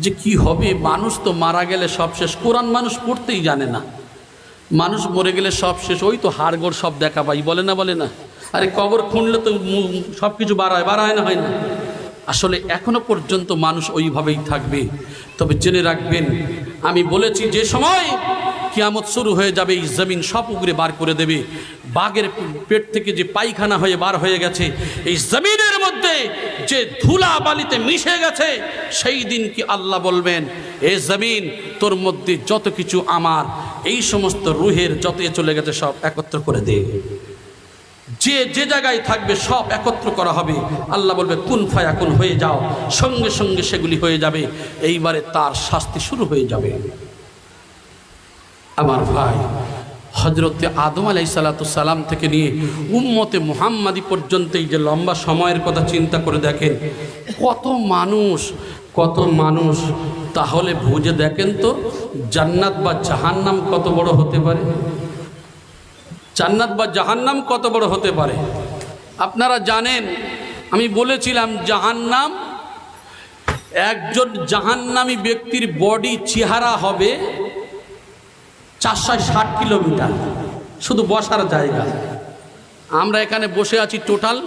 যে কি হবে, মানুষ তো মারা গেলে সব শেষ। কোরআন মানুষ পড়তেই জানে না, মানুষ মরে গেলে সব শেষ, ওই তো হাড়গোড় সব দেখা পাই, বলে না বলে না? আরে কবর খুঁড়লে তো সব কিছু বাড়ায় না, হয় না? আসলে এখনো পর্যন্ত মানুষ ওইভাবেই থাকবে। তবে জেনে রাখবেন, আমি বলেছি যে সময় কিয়ামত শুরু হয়ে যাবে, এই জমিন সব উগরে বার করে দেবে। বাঘের পেট থেকে যে পায়খানা হয়ে বার হয়ে গেছে, এই জমিনের মধ্যে যে ধুলা বালিতে মিশে গেছে, সেই দিন কি আল্লাহ বলবেন এ জমিন তোর মধ্যে যত কিছু আমার এই সমস্ত রুহের যত চলে গেছে সব একত্র করে দে। যে যে জায়গায় থাকবে সব একত্র করা হবে। আল্লাহ বলবে কুন ফায়াকুন হয়ে যাও, সঙ্গে সঙ্গে সেগুলি হয়ে যাবে। এইবারে তার শাস্তি শুরু হয়ে যাবে। আমার ভাই, হজরতে আদম আলাইহিসসালাম থেকে নিয়ে উম্মতে মুহাম্মাদি পর্যন্ত এই যে লম্বা সময়ের কথা চিন্তা করে দেখেন, কত মানুষ। তাহলে বুঝে দেখেন তো জান্নাত বা জাহান্নাম কত বড় হতে পারে? জান্নাত বা জাহান্নাম কত বড় হতে পারে? আপনারা জানেন, আমি বলেছিলাম জাহান্নাম, একজন জাহান্নামী ব্যক্তির বডি চেহারা হবে 460 কিলোমিটার শুধু বসার জায়গা। আমরা এখানে বসে আছি টোটাল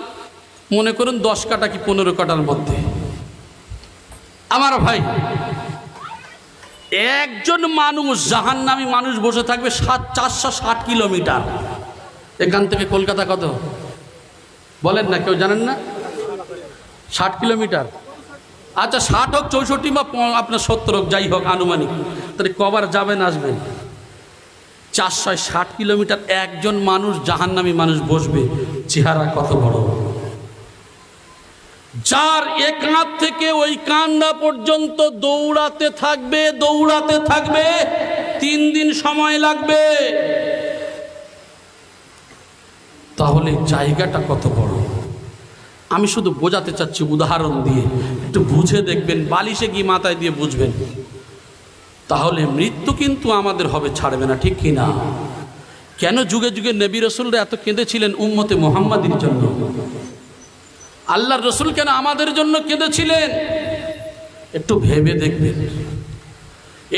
মনে করুন 10 কাঠা কি 15 কাঠার মধ্যে। আমার ভাই, একজন মানুষ জাহান্নামী মানুষ বসে থাকবে 460 কিলোমিটার। এখান থেকে কলকাতা কত বলেন না, কেউ জানেন না? 60 কিলোমিটার। আচ্ছা 60 হোক 64 বা আপনার 70 হোক, যাই হোক আনুমানিক, তাহলে কবার যাবেন আসবেন? 460 কিলোমিটার একজন মানুষ জাহান্নামী মানুষ বসবে। চেহারা কত বড়, যার এক কাঁধ থেকে ওই কান্দা পর্যন্ত দৌড়াতে থাকবে 3 দিন সময় লাগবে। তাহলে জায়গাটা কত বড়। আমি শুধু বোঝাতে চাচ্ছি উদাহরণ দিয়ে, একটু বুঝে দেখবেন, বালিশে গিয়ে মাথায় দিয়ে বুঝবেন। তাহলে মৃত্যু কিন্তু আমাদের হবে, ছাড়বে না, ঠিক কি না? কেন যুগে যুগে নবী রাসূলরা এত কেঁদেছিলেন উম্মতে মুহাম্মাদির জন্য? আল্লাহর রসুল কেন আমাদের জন্য কেঁদেছিলেন? একটু ভেবে দেখবেন।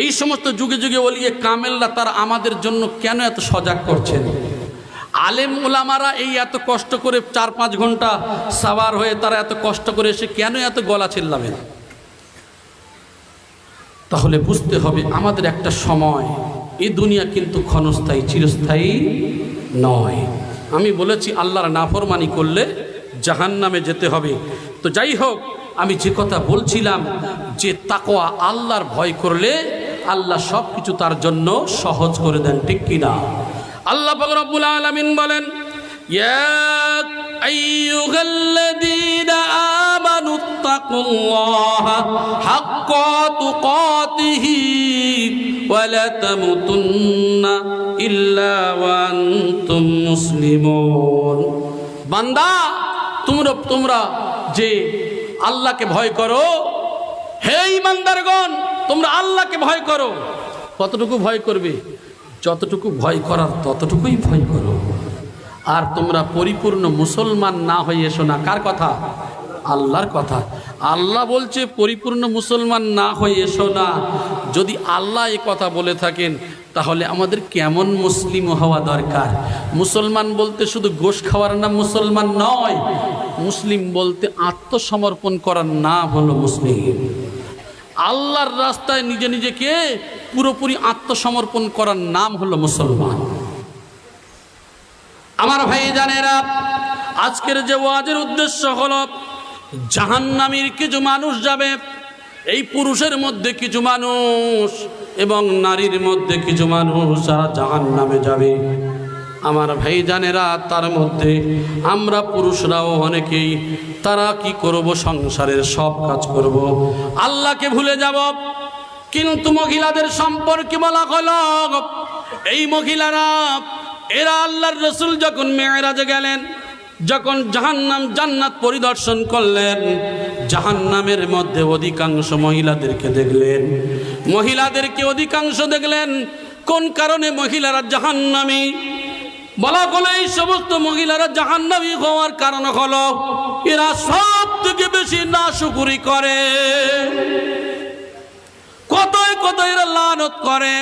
এই সমস্ত যুগে যুগে ওলিয়ে কামেলরা তারা আমাদের জন্য কেন এত সজাগ করছেন? আলেম ওলামারা এই এত কষ্ট করে 4-5 ঘন্টা সাওয়ার হয়ে তারা এত কষ্ট করে এসে কেন এত গলা চিল্লাবেন? তাহলে বুঝতে হবে আমাদের একটা সময়, এই দুনিয়া কিন্তু ক্ষণস্থায়ী, চিরস্থায়ী নয়। আমি বলেছি আল্লাহর নাফরমানি করলে জাহান্নামে যেতে হবে। তো যাই হোক, আমি যে কথা বলছিলাম যে তাকওয়া, আল্লাহর ভয় করলে আল্লাহ সব কিছু তার জন্য সহজ করে দেন, ঠিক কিনা? আল্লাহ পাক রব্বুল আলামিন বলেন, ইয়া আইয়ুহাল্লাযীনা আমানুত্তাকুল্লাহা হাক্কা তুকাতিহি ওয়া লা তামুতুন্না ইল্লা ওয়া আনতুম মুসলিমুন। বান্দা, তোমরা যে আল্লাহকে ভয় করো, হে ঈমানদারগণ, তোমরা আল্লাহকে ভয় করো। কতটুকু ভয় করবে? যতটুকু ভয় করার ততটুকুই ভয় করো। আর তোমরা পরিপূর্ণ মুসলমান না হয়ে এসো না। কার কথা? আল্লাহর কথা। আল্লাহ বলছে পরিপূর্ণ মুসলমান না হয়ে এসো না। যদি আল্লাহ এই কথা বলে থাকেন তাহলে আমাদের কেমন মুসলিম হওয়া দরকার? মুসলমান বলতে শুধু গোশ খাওয়ার নাম মুসলমান নয়, মুসলিম বলতে আত্মসমর্পণ করার নাম হলো মুসলিম। আল্লাহর রাস্তায় নিজেকে পুরোপুরি আত্মসমর্পণ করার নাম হলো মুসলমান। আমার ভাই জানেরা, আজকের যে ওয়াজের উদ্দেশ্য হলো জাহান্নামীর কিছু মানুষ যাবে, এই পুরুষের মধ্যে কিছু মানুষ এবং নারীর মধ্যে কিছু মানুষ যারা জাহান্নামে যাবে। আমার ভাই জানেরা, তার মধ্যে আমরা পুরুষরাও অনেকেই তারা কি করব? সংসারের সব কাজ করব, আল্লাহকে ভুলে যাব। কিন্তু মহিলাদের সম্পর্কে বলা হলো, এই মহিলারা এরা আল্লাহর রাসূল যখন মেরাজে গেলেন, যখন জাহান্নাম জান্নাত পরিদর্শন করলেন, জাহান্নামের মধ্যে অধিকাংশ মহিলাদেরকে দেখলেন। মহিলাদেরকে অধিকাংশ দেখলেন কোন কারণে মহিলারা জাহান্নামী? বলা হলো এই সমস্ত মহিলারা জাহান্নামী হওয়ার কারণ হলো এরা সব থেকে বেশি নাশুকরি করে। কত এরা লানত করে।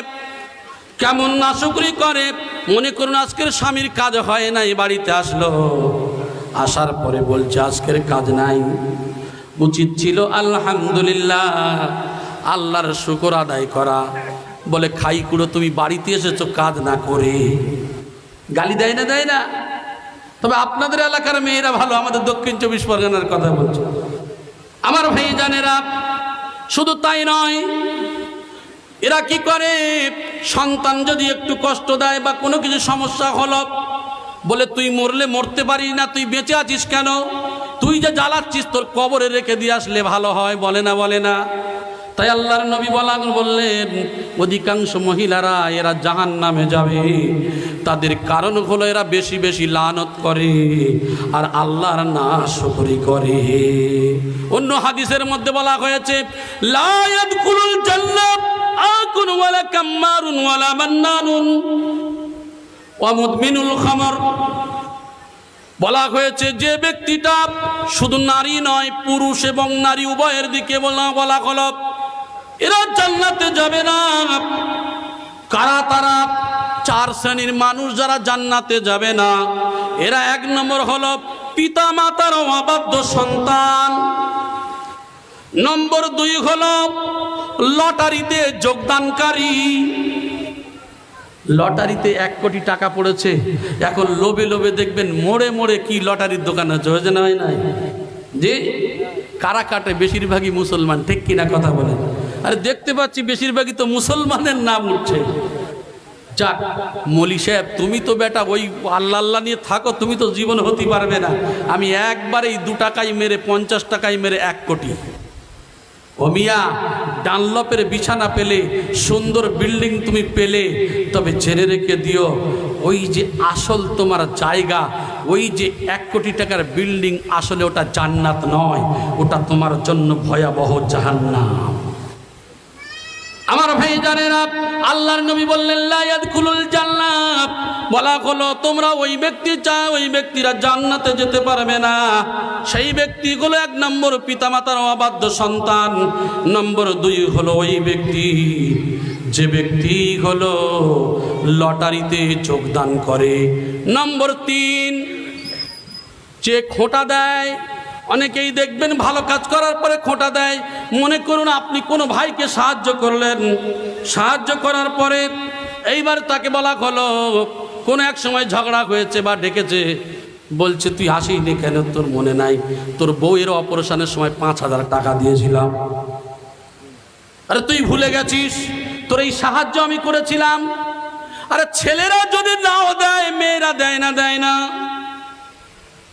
কেমন নাশুকরি করে? মনে করুন আজকের স্বামীর কাজ হয় নাই, বাড়িতে আসলো, আসার পরে বলছে আজকের কাজ নাই। উচিত ছিল আলহামদুলিল্লাহ, আল্লাহর শুকর আদায় করা। বলে খাই কুড়ো, তুমি বাড়িতে এসেছো কাজ না করে। গালি দেয় না? তবে আপনাদের এলাকার মেয়েরা ভালো, আমাদের দক্ষিণ 24 পরগনার কথা বলছে। আমার ভাই জানেরা, শুধু তাই নয়, এরা কি করে? সন্তান যদি একটু কষ্ট দেয় বা কোনো কিছু সমস্যা হলো, বলে তুই মরলে মরতে পারি না, তুই বেঁচে আছিস কেন? তুই যে জ্বালাচ্ছিস তোর কবরে রেখে দিয়ে আসলে ভালো হয়। বলে না? তাই আল্লাহর নবী বললেন অধিকাংশ মহিলারা এরা জাহান্নামে যাবে। তাদের কারণ হলো এরা বেশি বেশি লানত করে আর আল্লাহর নাশকরি করে। অন্য হাদিসের মধ্যে বলা হয়েছে, লা ইয়াদখুলুল জান্নাত আকুন ওয়ালা কাম্মারুন ওয়ালা মান্নানুন ওয়া মুদমিনুল খামর। বলা হয়েছে যে ব্যক্তিটা শুধু নারী নয়, পুরুষ এবং নারী উভয়ের দিকে বলা হলো এরা জান্নাতে যাবে না। কারা তারা? চার শ্রেণীর মানুষ যারা জান্নাতে যাবে না, এরা এক নম্বর হলো পিতা মাতার অবাধ্য সন্তান, নম্বর দুই হলো লটারিতে যোগদানকারী। লটারিতে 1 কোটি টাকা পড়েছে, এখন লোভে লোভে দেখবেন মোড়ে মোড়ে কি লটারির দোকান আছে, হয়েছে না হয় নাই? যে কারা কাটে বেশিরভাগই মুসলমান, ঠিক কিনা কথা বলেন? আরে দেখতে পাচ্ছি বেশিরভাগই তো মুসলমানের নাম উঠছে। যাক মৌলী সাহেব, তুমি তো বেটা ওই আল্লাহ আল্লাহ নিয়ে থাকো, তুমি তো জীবন হতে পারবে না। আমি একবারেই 2 টাকায় মেরে 50 টাকায় মেরে 1 কোটি। ও মিয়া, ডানলপের বিছানা পেলে, সুন্দর বিল্ডিং তুমি পেলে, তবে জেনে রেখে দিও ওই যে আসল তোমার জায়গা, ওই যে 1 কোটি টাকার বিল্ডিং, আসলে ওটা জান্নাত নয়, ওটা তোমার জন্য ভয়াবহ জাহান্নাম। আমার ভাই জানেরা, আল্লাহর নবী বললেন লা ইয়াদখুলুল জান্নাত, বলা হলো তোমরা ওই ব্যক্তি চাও, ওই ব্যক্তিরা জান্নাতে যেতে পারবে না। সেই ব্যক্তিগুলো 1 নম্বর পিতামাতার অবাধ্য সন্তান, নম্বর 2 হলো ওই ব্যক্তি যে ব্যক্তি হলো লটারিতে যোগদান করে, নম্বর 3 যে খোঁটা দেয়। অনেকেই দেখবেন ভালো কাজ করার পরে খোঁটা দেয়। মনে করুন আপনি কোনো ভাইকে সাহায্য করলেন, সাহায্য করার পরে এইবার তাকে বলা হলো কোনো এক সময় ঝগড়া হয়েছে বা ডেকেছে, বলছে তুই আসিনি কেন, তোর মনে নাই তোর বউয়ের অপারেশনের সময় 5,000 টাকা দিয়েছিলাম। আরে তুই ভুলে গেছিস, তোর এই সাহায্য আমি করেছিলাম। আরে ছেলেরা যদি নাও দেয়, মেয়েরা দেয় না, দেয় না।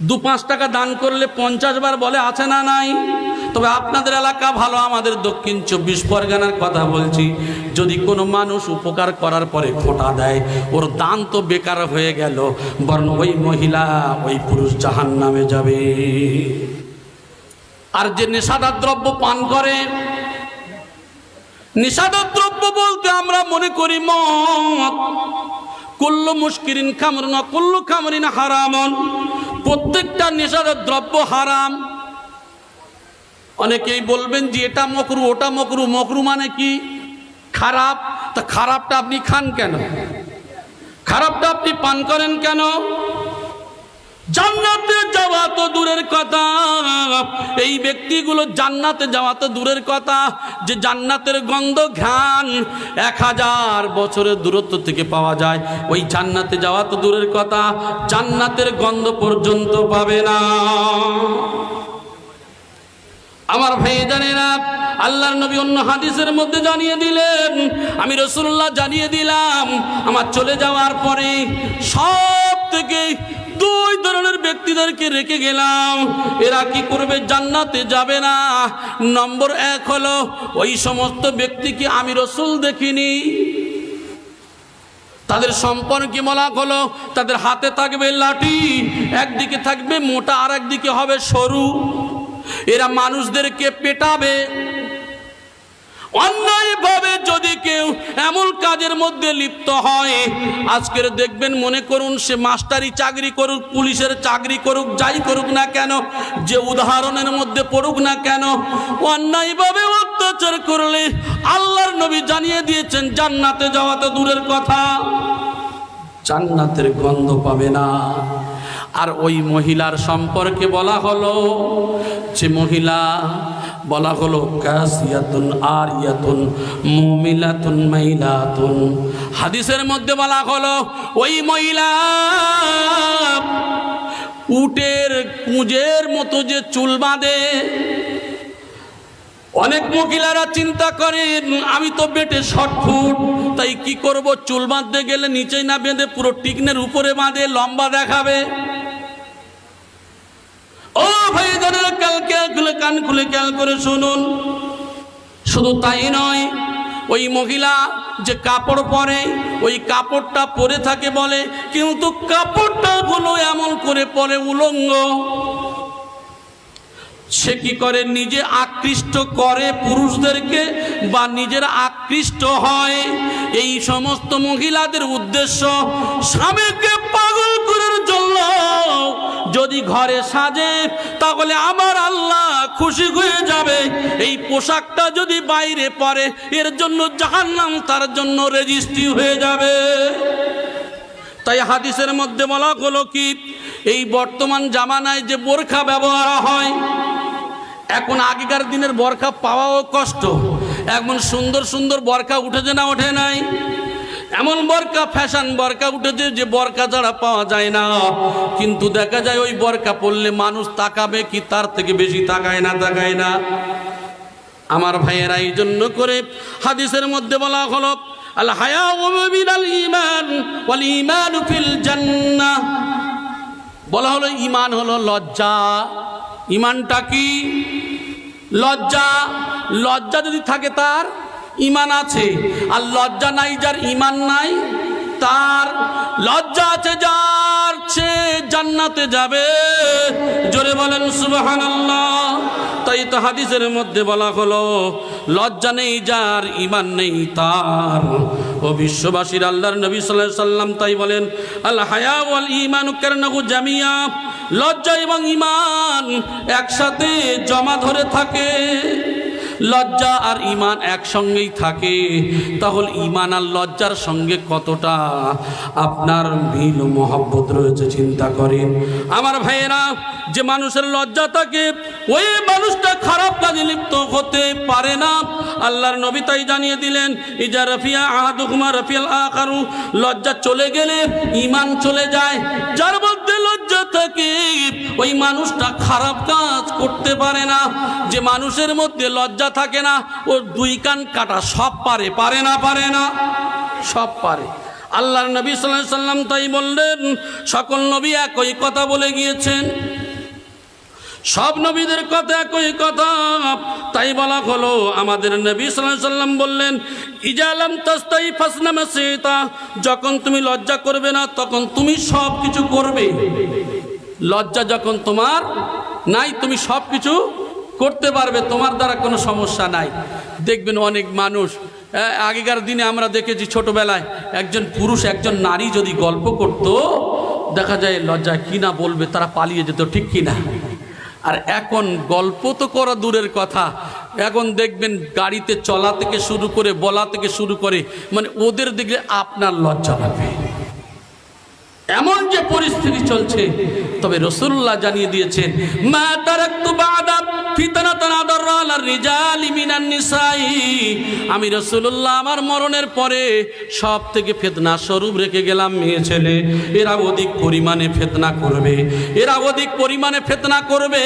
2-5 টাকা দান করলে 50 বার বলে আছে না নাই? তবে আপনাদের এলাকা ভালো, আমাদের দক্ষিণ 24 পরগনার কথা বলছি। যদি কোনো মানুষ উপকার করার পরে খোঁটা দেয়, ওর দান তো বেকার হয়ে গেল, বরং ওই মহিলা ওই পুরুষ জাহান্নামে যাবে। আর যে নেশাদার দ্রব্য পান করে, নেশাদার দ্রব্য বলতে আমরা মনে করি মদ। কুল্লু মুশকিরিন খামরুন, কুল্লু খামরিন হারামন, প্রত্যেকটা নেশাদার দ্রব্য হারাম। অনেকেই বলবেন যে এটা মকরু, ওটা মকরু। মকরু মানে কি? খারাপ। তা খারাপটা আপনি খান কেন? খারাপটা আপনি পান করেন কেন? জান্নাতে যাওয়া তো দূরের কথা, এই ব্যক্তিগুলো জান্নাতে যাওয়া তো দূরের কথা, যে জান্নাতের গন্ধ ঘ্রাণ 1000 বছরের দূরত্ব থেকে পাওয়া যায়, ওই জান্নাতে যাওয়া তো দূরের কথা, জান্নাতের গন্ধ পর্যন্ত পাবে না। আমার ভাই জানেরা, আল্লাহর নবী অন্য হাদিসের মধ্যে জানিয়ে দিলেন, আমি রাসূলুল্লাহ জানিয়ে দিলাম, আমার চলে যাওয়ার পরে সব থেকে 2 ধরনের ব্যক্তিদেরকে রেখে গেলাম। এরা কি করবে? জান্নাতে যাবে না। নম্বর 1 হলো ওই সমস্ত ব্যক্তিকে আমি রাসূল দেখিনি। তাদের সম্পর্কে বলা হলো তাদের হাতে থাকবে লাঠি, একদিকে থাকবে মোটা আর একদিকে হবে সরু। এরা মানুষদেরকে পেটাবে। অন্যায়ভাবে যদি কেউ এমন কাজের মধ্যে লিপ্ত হয়, আজকের দেখবেন মনে করুন সে মাস্টারি চাকরি করুক, পুলিশের চাকরি করুক, যাই করুক না কেন, যে উদাহরণের মধ্যে পড়ুক না কেন, অন্যায়ভাবে অত্যাচার করলে আল্লাহর নবী জানিয়ে দিয়েছেন জান্নাতে যাওয়া তো দূরের কথা, জান্নাতের গন্ধ পাবে না। আর ওই মহিলার সম্পর্কে বলা হলো, যে মহিলা বলা হলো কাসিয়াতুন আরিয়াতুন মুমিলাতুন মাইলাতুন, হাদিসের মধ্যে বলা হলো ওই মহিলা উটের কুঁজের মতো যে চুল বাঁধে। অনেক মহিলারা চিন্তা করেন আমি তো বেটে 60 ফুট, তাই কি করব, চুল বাঁধতে গেলে নিচেই না বেঁধে পুরো টিকনের উপরে বাঁধে, লম্বা দেখাবে। ও ভাই জানেন, কান খুলে খেয়াল করে শুনুন। শুধু তাই নয়, ওই মহিলা যে কাপড় পরে, ওই কাপড়টা পরে থাকে বলে, কিন্তু কাপড়টা গুলো এমন করে পরে উলঙ্গ। সে কি করে? নিজে আকৃষ্ট করে পুরুষদেরকে বা নিজের আকৃষ্ট হয়। এই সমস্ত মহিলাদের উদ্দেশ্য স্বামীকে পাগল করার জন্য যদি ঘরে সাজে, তাহলে আমার আল্লাহ খুশি হয়ে যাবে। এই পোশাকটা যদি বাইরে পরে, এর জন্য জাহান্নাম তার জন্য রেজিস্ট্রি হয়ে যাবে। তাই হাদিসের মধ্যে বলা হলো কি, এই বর্তমান জামানায় যে বোরখা ব্যবহার হয়, এখন আগেকার দিনের বোরখা পাওয়াও কষ্ট। এখন সুন্দর সুন্দর বোরখা উঠেছে না ওঠে নাই? এমন বোরখা, ফ্যাশন বোরখা উঠেছে যে বোরখা ছাড়া পাওয়া যায় না। কিন্তু দেখা যায় ওই বোরখা পরলে মানুষ তাকাবে কি তার থেকে বেশি তাকায় না। আমার ভাইয়েরা, এই জন্য করে হাদিসের মধ্যে বলা হলো আল হায়াউ মিনাল ঈমান ওয়াল ঈমানু ফিল জান্নাহ। বলা হলো ঈমান হলো লজ্জা। ঈমানটা কি? লজ্জা। লজ্জা যদি থাকে তার ঈমান আছে, আর লজ্জা নাই যার ঈমান নাই তার। লজ্জা আছে যার, সে জান্নাতে যাবে। জোরে বলেন সুবহানাল্লাহ। তাই তো হাদিসের মধ্যে বলা হলো লজ্জা নেই যার, ঈমান নেই তার। ও বিশ্ববাসীর আল্লাহর নবী সাল্লাল্লাহু আলাইহি সাল্লাম তাই বলেন, আল হায়া ওয়াল ঈমানু কারনাহু জামিয়া। লজ্জা এবং ঈমান একসাথে জমা ধরে থাকে। লজ্জা আর ঈমান একসঙ্গেই থাকে। তাহলে ঈমান আর লজ্জার সঙ্গে কতটা আপনার মিল ও মহব্বত রয়েছে চিন্তা করেন। আমার ভাইয়েরা, যে মানুষের লজ্জা থাকে ওই মানুষটা খারাপ কাজে লিপ্ত হতে পারে না। আল্লাহর নবী তাই জানিয়ে দিলেন, ইজা রাফিয়া আহাদুকুমা রাফিয়াল আখারু। লজ্জা চলে গেলে ঈমান চলে যায়। যার মধ্যে লজ্জা থাকে ওই মানুষটা খারাপ কাজ করতে পারে না। যে মানুষের মধ্যে লজ্জা থাকে না, ওর দুই কান কাটা সব পারে না সব পারে। আল্লাহর নবী সাল্লাল্লাহু আলাইহি সাল্লাম তাই বললেন, সকল নবী একই কথা বলে গিয়েছেন, সব নবীদের কথা একই কথা। তাই বলা হলো আমাদের নবী সাল্লাল্লাহু আলাইহি সাল্লাম বললেন, ইজা লাম তাস্তাই ফাসনা মাসিতা। যখন তুমি লজ্জা করবে না তখন তুমি সব কিছু করবে। লজ্জা যখন তোমার নাই, তুমি সব কিছু করতে পারবে, তোমার দ্বারা কোনো সমস্যা নাই। দেখবেন অনেক মানুষ, আগেকার দিনে আমরা দেখেছি ছোটবেলায়, একজন পুরুষ একজন নারী যদি গল্প করত, দেখা যায় লজ্জা কি না বলবে, তারা পালিয়ে যেত, ঠিক কি না? আর এখন গল্প তো করা দূরের কথা, এখন দেখবেন গাড়িতে চলা থেকে শুরু করে বলা থেকে শুরু করে, মানে ওদের দেখলে আপনার লজ্জা লাগবে, এমন যে পরিস্থিতি চলছে। তবে রাসূলুল্লাহ জানিয়ে দিয়েছেন, মা তারাকতু বা'দা ফিতনাতান আদাররা আলার রিজালি মিনান নিসাই। আমি রাসূলুল্লাহ আমার মরণের পরে সব থেকে ফিতনা স্বরূপ রেখে গেলাম মেয়ে ছেলে। এরা অধিক পরিমাণে ফিতনা করবে, এরা অধিক পরিমাণে ফিতনা করবে।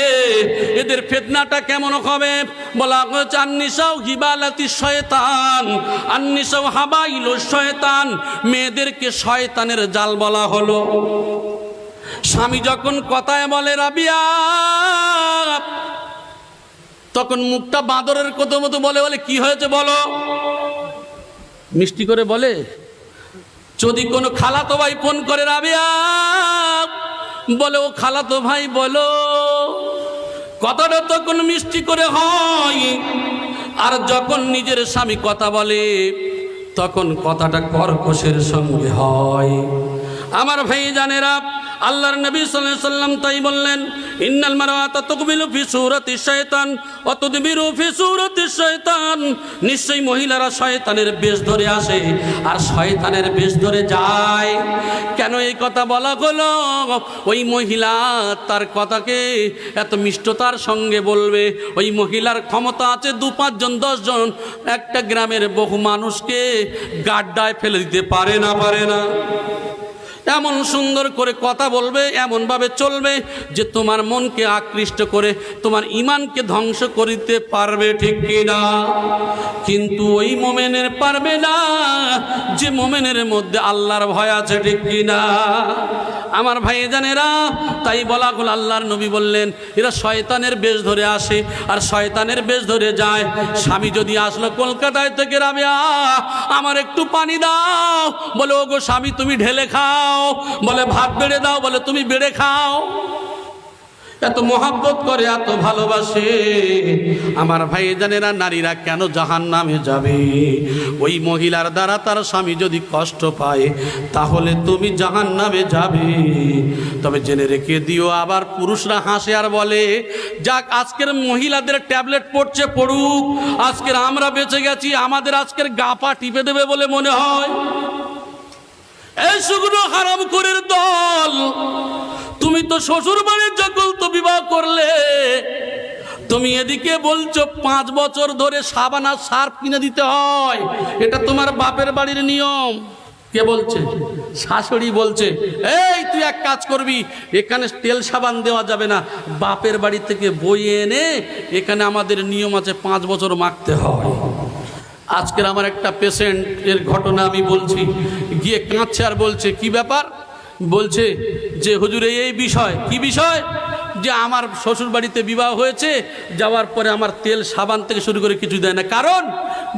এদের ফিতনাটা কেমন হবে? বলা হচ্ছে আন-নিসাউ হিবালাতিশ শয়তান, আন-নিসাউ হাবাইলুশ শয়তান। মেয়েদেরকে শয়তানের জাল বলা হলো। স্বামী যখন কথায় বলে রাবিয়া, তখন মুখটা বাঁদরের মতো বলে, কি হয়েছে বলো, মিষ্টি করে বলে। যদি কোনো খালাতো ভাই ফোন করে, রাবিয়া বলে, ও খালাতো ভাই বলো, কথাটা তখন মিষ্টি করে হয়। আর যখন নিজের স্বামী কথা বলে তখন কথাটা কর্কশের সঙ্গে হয়। আমার ভাই জানেরা, আল্লাহর নবী সাল্লাল্লাহু আলাইহি সাল্লাম তাই বললেন, ইন্নাল মারওয়াতা তুকবিলু ফি সূরাতি শাইতান ওয়া তুদবিরু ফি সূরাতি শাইতান। নিশ্চয়ই মহিলারা শয়তানের বেশ ধরে আসে আর শয়তানের বেশ ধরে যায়। কেন এই কথা বলা হলো? ওই মহিলা তার কথাকে এত মিষ্টতার সঙ্গে বলবে, ওই মহিলার ক্ষমতা আছে 2-5 জন 10 জন একটা গ্রামের বহু মানুষকে গাড্ডায় ফেলে দিতে পারে না। এমন সুন্দর করে কথা বলবে, এমনভাবে চলবে যে তোমার মনকে আকৃষ্ট করে তোমার ঈমানকে ধ্বংস করিতে পারবে, ঠিক কিনা? কিন্তু ওই মোমেনের পারবে না যে মোমেনের মধ্যে আল্লাহর ভয় আছে, ঠিক কিনা? আমার ভাই জানেরা, তাই বলা হল, আল্লাহর নবী বললেন এরা শয়তানের বেশ ধরে আসে আর শয়তানের বেশ ধরে যায়। স্বামী যদি আসলো কলকাতায় থেকে, রাবিয়া আমার একটু পানি দাও, বলে ও গো স্বামী তুমি ঢেলে খাও, বলে ভাত বেড়ে দাও, বলে তুমি বেড়ে খাও। এত মহব্বত করে, এত ভালোবাসে। আমার ভাই জানেরা, নারীরা কেন জাহান্নামে যাবে? ওই মহিলার দ্বারা তার স্বামী যদি কষ্ট পায় তাহলে তুমি জাহান্নামে যাবে। তবে জেনে রেখে দিও, আবার পুরুষরা হাসে আর বলে, যাক আজকের মহিলাদের ট্যাবলেট পড়ছে পড়ুক, আজকের আমরা বেঁচে গেছি, আমাদের আজকের গা পা টিপে দেবে বলে মনে হয়। এই সুখ এগুলো হারামখোরের দল। তুমি তো শ্বশুর বাড়ির যখন তো বিবাহ করলে, তুমি এদিকে বলছো 5 বছর ধরে সাবান আর সার্ফ কিনে দিতে হয়, এটা তোমার বাপের বাড়ির নিয়ম। কে বলছে? শাশুড়ি বলছে, এই তুই এক কাজ করবি, এখানে তেল সাবান দেওয়া যাবে না, বাপের বাড়ি থেকে বইয়ে এনে এখানে আমাদের নিয়ম আছে 5 বছর মাখতে হয়। আজকের আমার একটা পেশেন্টের ঘটনা আমি বলছি, গিয়ে কাঁদছে আর বলছে, কি ব্যাপার? বলছে যে হুজুর এই বিষয়। কি বিষয়? যে আমার শ্বশুর বাড়িতে বিবাহ হয়েছে, যাওয়ার পরে আমার তেল সাবান থেকে শুরু করে কিছু দেয় না। কারণ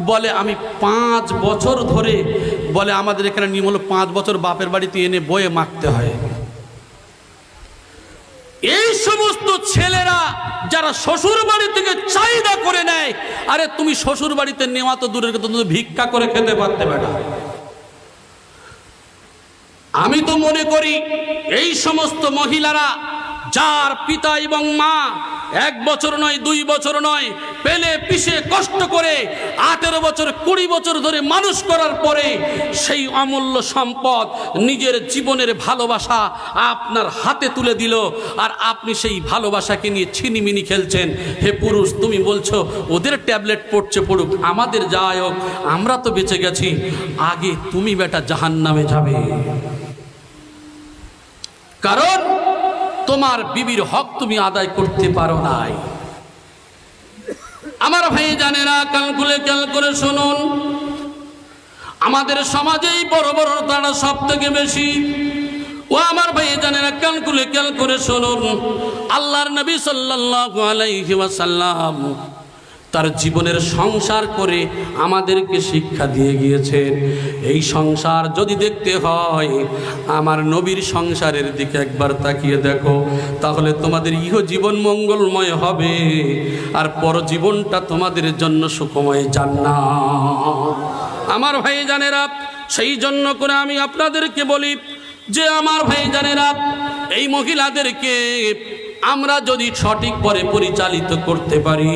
বলে আমি 5 বছর ধরে, বলে আমাদের এখানে নিয়ম হলো 5 বছর বাপের বাড়িতে এনে বয়ে মাখতে হয়। এই সমস্ত ছেলেরা যারা শ্বশুর বাড়ি থেকে চাহিদা করে নেয়, আরে তুমি শ্বশুর বাড়িতে নেওয়া তো দূরের কথা, তুমি ভিক্ষা করে খেতে পারতে বেটা। আমি তো মনে করি এই সমস্ত মহিলারা যার পিতা এবং মা 1 বছর নয় 2 বছর নয়, পেলে পিষে কষ্ট করে 18 বছর 20 বছর ধরে মানুষ করার পরে সেই অমূল্য সম্পদ নিজের জীবনের ভালোবাসা আপনার হাতে তুলে দিল, আর আপনি সেই ভালোবাসাকে নিয়ে ছিনিমিনি খেলছেন। হে পুরুষ, তুমি বলছো ওদের ট্যাবলেট পড়ছে পড়ুক, আমাদের যাই হোক, আমরা তো বেঁচে গেছি, আগে তুমি বেটা জাহান্নামে যাবে। কারণ তোমার বিবির হক তুমি আদায় করতে পারো নাই। আমার ভাই জানেরা, কান খুলে খেয়াল করে শুনুন, আমাদের সমাজেই বড় বড় তারা সব থেকে বেশি। ও আমার ভাই জানেরা, কান খুলে খেয়াল করে শুনুন, আল্লাহর নবী সাল্লাল্লাহু আলাইহি ওয়াসাল্লাম তার জীবনের সংসার করে আমাদেরকে শিক্ষা দিয়ে গিয়েছেন। এই সংসার যদি দেখতে হয়, আমার নবীর সংসারের দিকে একবার তাকিয়ে দেখো, তাহলে তোমাদের ইহজীবন মঙ্গলময় হবে, আর পরজীবনটা তোমাদের জন্য সুখময় জান্নাত। আমার ভাই জানেরা, সেই জন্য করে আমি আপনাদেরকে বলি যে আমার ভাই জানেরা, এই মহিলাদেরকে আমরা যদি সঠিক পরে পরিচালিত করতে পারি,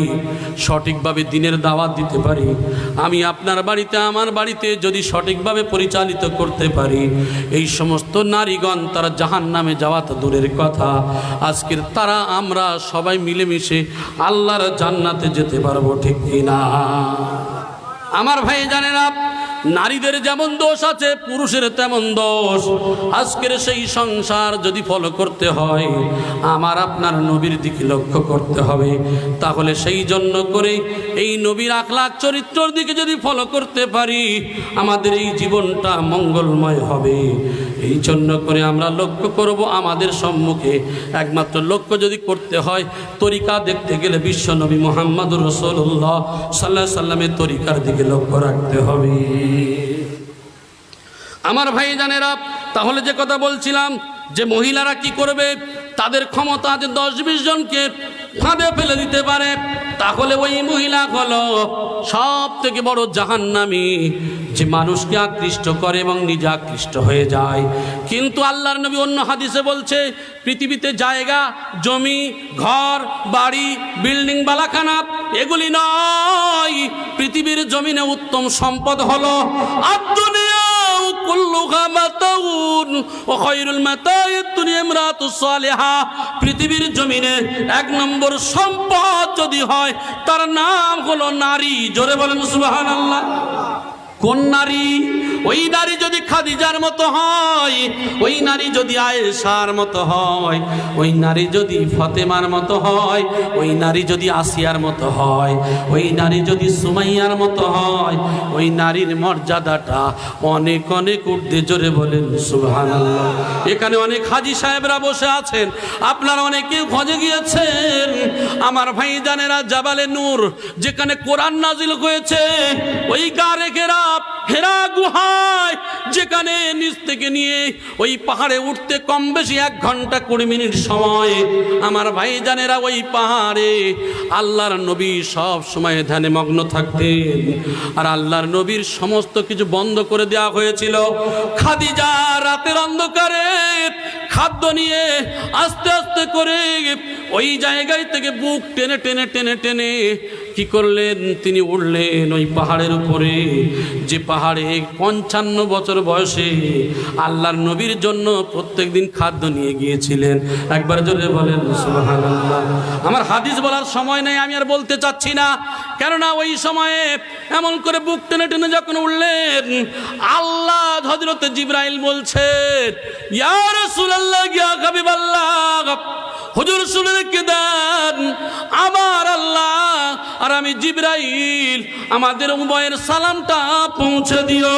সঠিকভাবে দিনের দাওয়াত দিতে পারি, আমি আপনার বাড়িতে আমার বাড়িতে যদি সঠিকভাবে পরিচালিত করতে পারি, এই সমস্ত নারীগণ তারা জাহান্নামে যাওয়া তো দূরের কথা, আজকের তারা আমরা সবাই মিলেমিশে আল্লাহর জান্নাতে যেতে পারবো, ঠিক কিনা? আমার ভাই জানেরা, নারীদের যেমন দোষ আছে পুরুষের তেমন দোষ। আজকের সেই সংসার যদি ফলো করতে হয়, আমার আপনার নবীর দিকে লক্ষ্য করতে হবে। তাহলে সেই জন্য করে এই নবীর আখলাক চরিত্রের দিকে যদি ফলো করতে পারি, আমাদের এই জীবনটা মঙ্গলময় হবে। এই জন্য করে আমরা লক্ষ্য করব, আমাদের সম্মুখে একমাত্র লক্ষ্য যদি করতে হয়, তরিকা দেখতে গেলে বিশ্ব নবী মুহাম্মদুর রাসূলুল্লাহ সাল্লাল্লাহু আলাইহি সাল্লামের তরিকার দিকে লক্ষ্য রাখতে হবে। আমার ভাই জানেরা, তাহলে যে কথা বলছিলাম যে মহিলারা কি করবে, তাদের ক্ষমতা আছে 10-20 জনকে ফাঁদে ফেলে দিতে পারে, তাহলে ওই মহিলা হলো সব থেকে বড় জাহান্নামী, যে মানুষকে আকৃষ্ট করে এবং নিজে আকৃষ্ট হয়ে যায়। কিন্তু আল্লাহর নবী অন্য হাদিসে বলছে, পৃথিবীতে জায়গা জমি ঘর বাড়ি বিল্ডিং বালাখানা এগুলি নয়, পৃথিবীর জমিনে উত্তম সম্পদ হলো আদ-দুনিয়া কুল্লুহা মাতাউন ওয়া খায়রুল মাতাইদ দুনিয়া ইমরাতুস সালিহা। পৃথিবীর জমিনে 1 নম্বর সম্পদ যদি হয়, তার নাম হলো নারী। জোরে বলেন সুবহানাল্লাহ। কোন নারী? ওই নারী যদি খাদিজার মতো হয়, ওই নারী যদি আয়েশার মতো হয়, ওই নারী যদি ফাতেমার মতো হয়, ওই নারী যদি আসিয়ার মতো হয়, ওই নারী যদি সুমাইয়ার মতো হয়, ওই নারীর মর্যাদাটা অনেক অনেক ঊর্ধ্বে। জোরে বলেন সুবহানাল্লাহ। এখানে অনেক হাজী সাহেবরা বসে আছেন, আপনারা অনেকে হজে গিয়েছেন। আমার ভাইজানেরা, জাবালে নূর যেখানে কোরআন নাজিল হয়েছে, ওই গারে ঘেরা হেরা গুহায়, যেখানে নিচ থেকে নিয়ে ওই পাহাড়ে উঠতে কম বেশি 1 ঘন্টা 20 মিনিট সময়। আমার ভাইজানেরা, ওই পাহাড়ে আল্লাহর নবী সব সময় ধ্যানে মগ্ন থাকতেন, আর আল্লাহর নবীর সমস্ত কিছু বন্ধ করে দেওয়া হয়েছিল। খাদিজা রাতের অন্ধকারে খাদ্য নিয়ে আস্তে আস্তে করে ওই জায়গায় থেকে বুক টেনে টেনে টেনে টেনে কি করলেন, তিনি উঠলেন ওই পাহাড়ের উপরে, যে পাহাড়ে 55 বছর বয়সে আল্লাহর নবীর জন্য প্রত্যেক দিন খাদ্য নিয়ে গিয়েছিলেন। একবার জোরে বলেন সুবহানাল্লাহ। আমার হাদিস বলার সময় নেই, আমি আর বলতে চাচ্ছি না, কেননা ওই সময়ে এমন করে বুক টেনে টেনে যখন উঠলেন, আল্লাহ হযরত জিবরাইল বলছেন, ইয়া রাসূলুল্লাহ, ইয়া হাবিবাল্লাহ, হুজুর শুনে রেখে দেন, আমার আল্লাহ আর আমি জিবরাইল আমাদের উভয়ের সালামটা পৌঁছে দিও।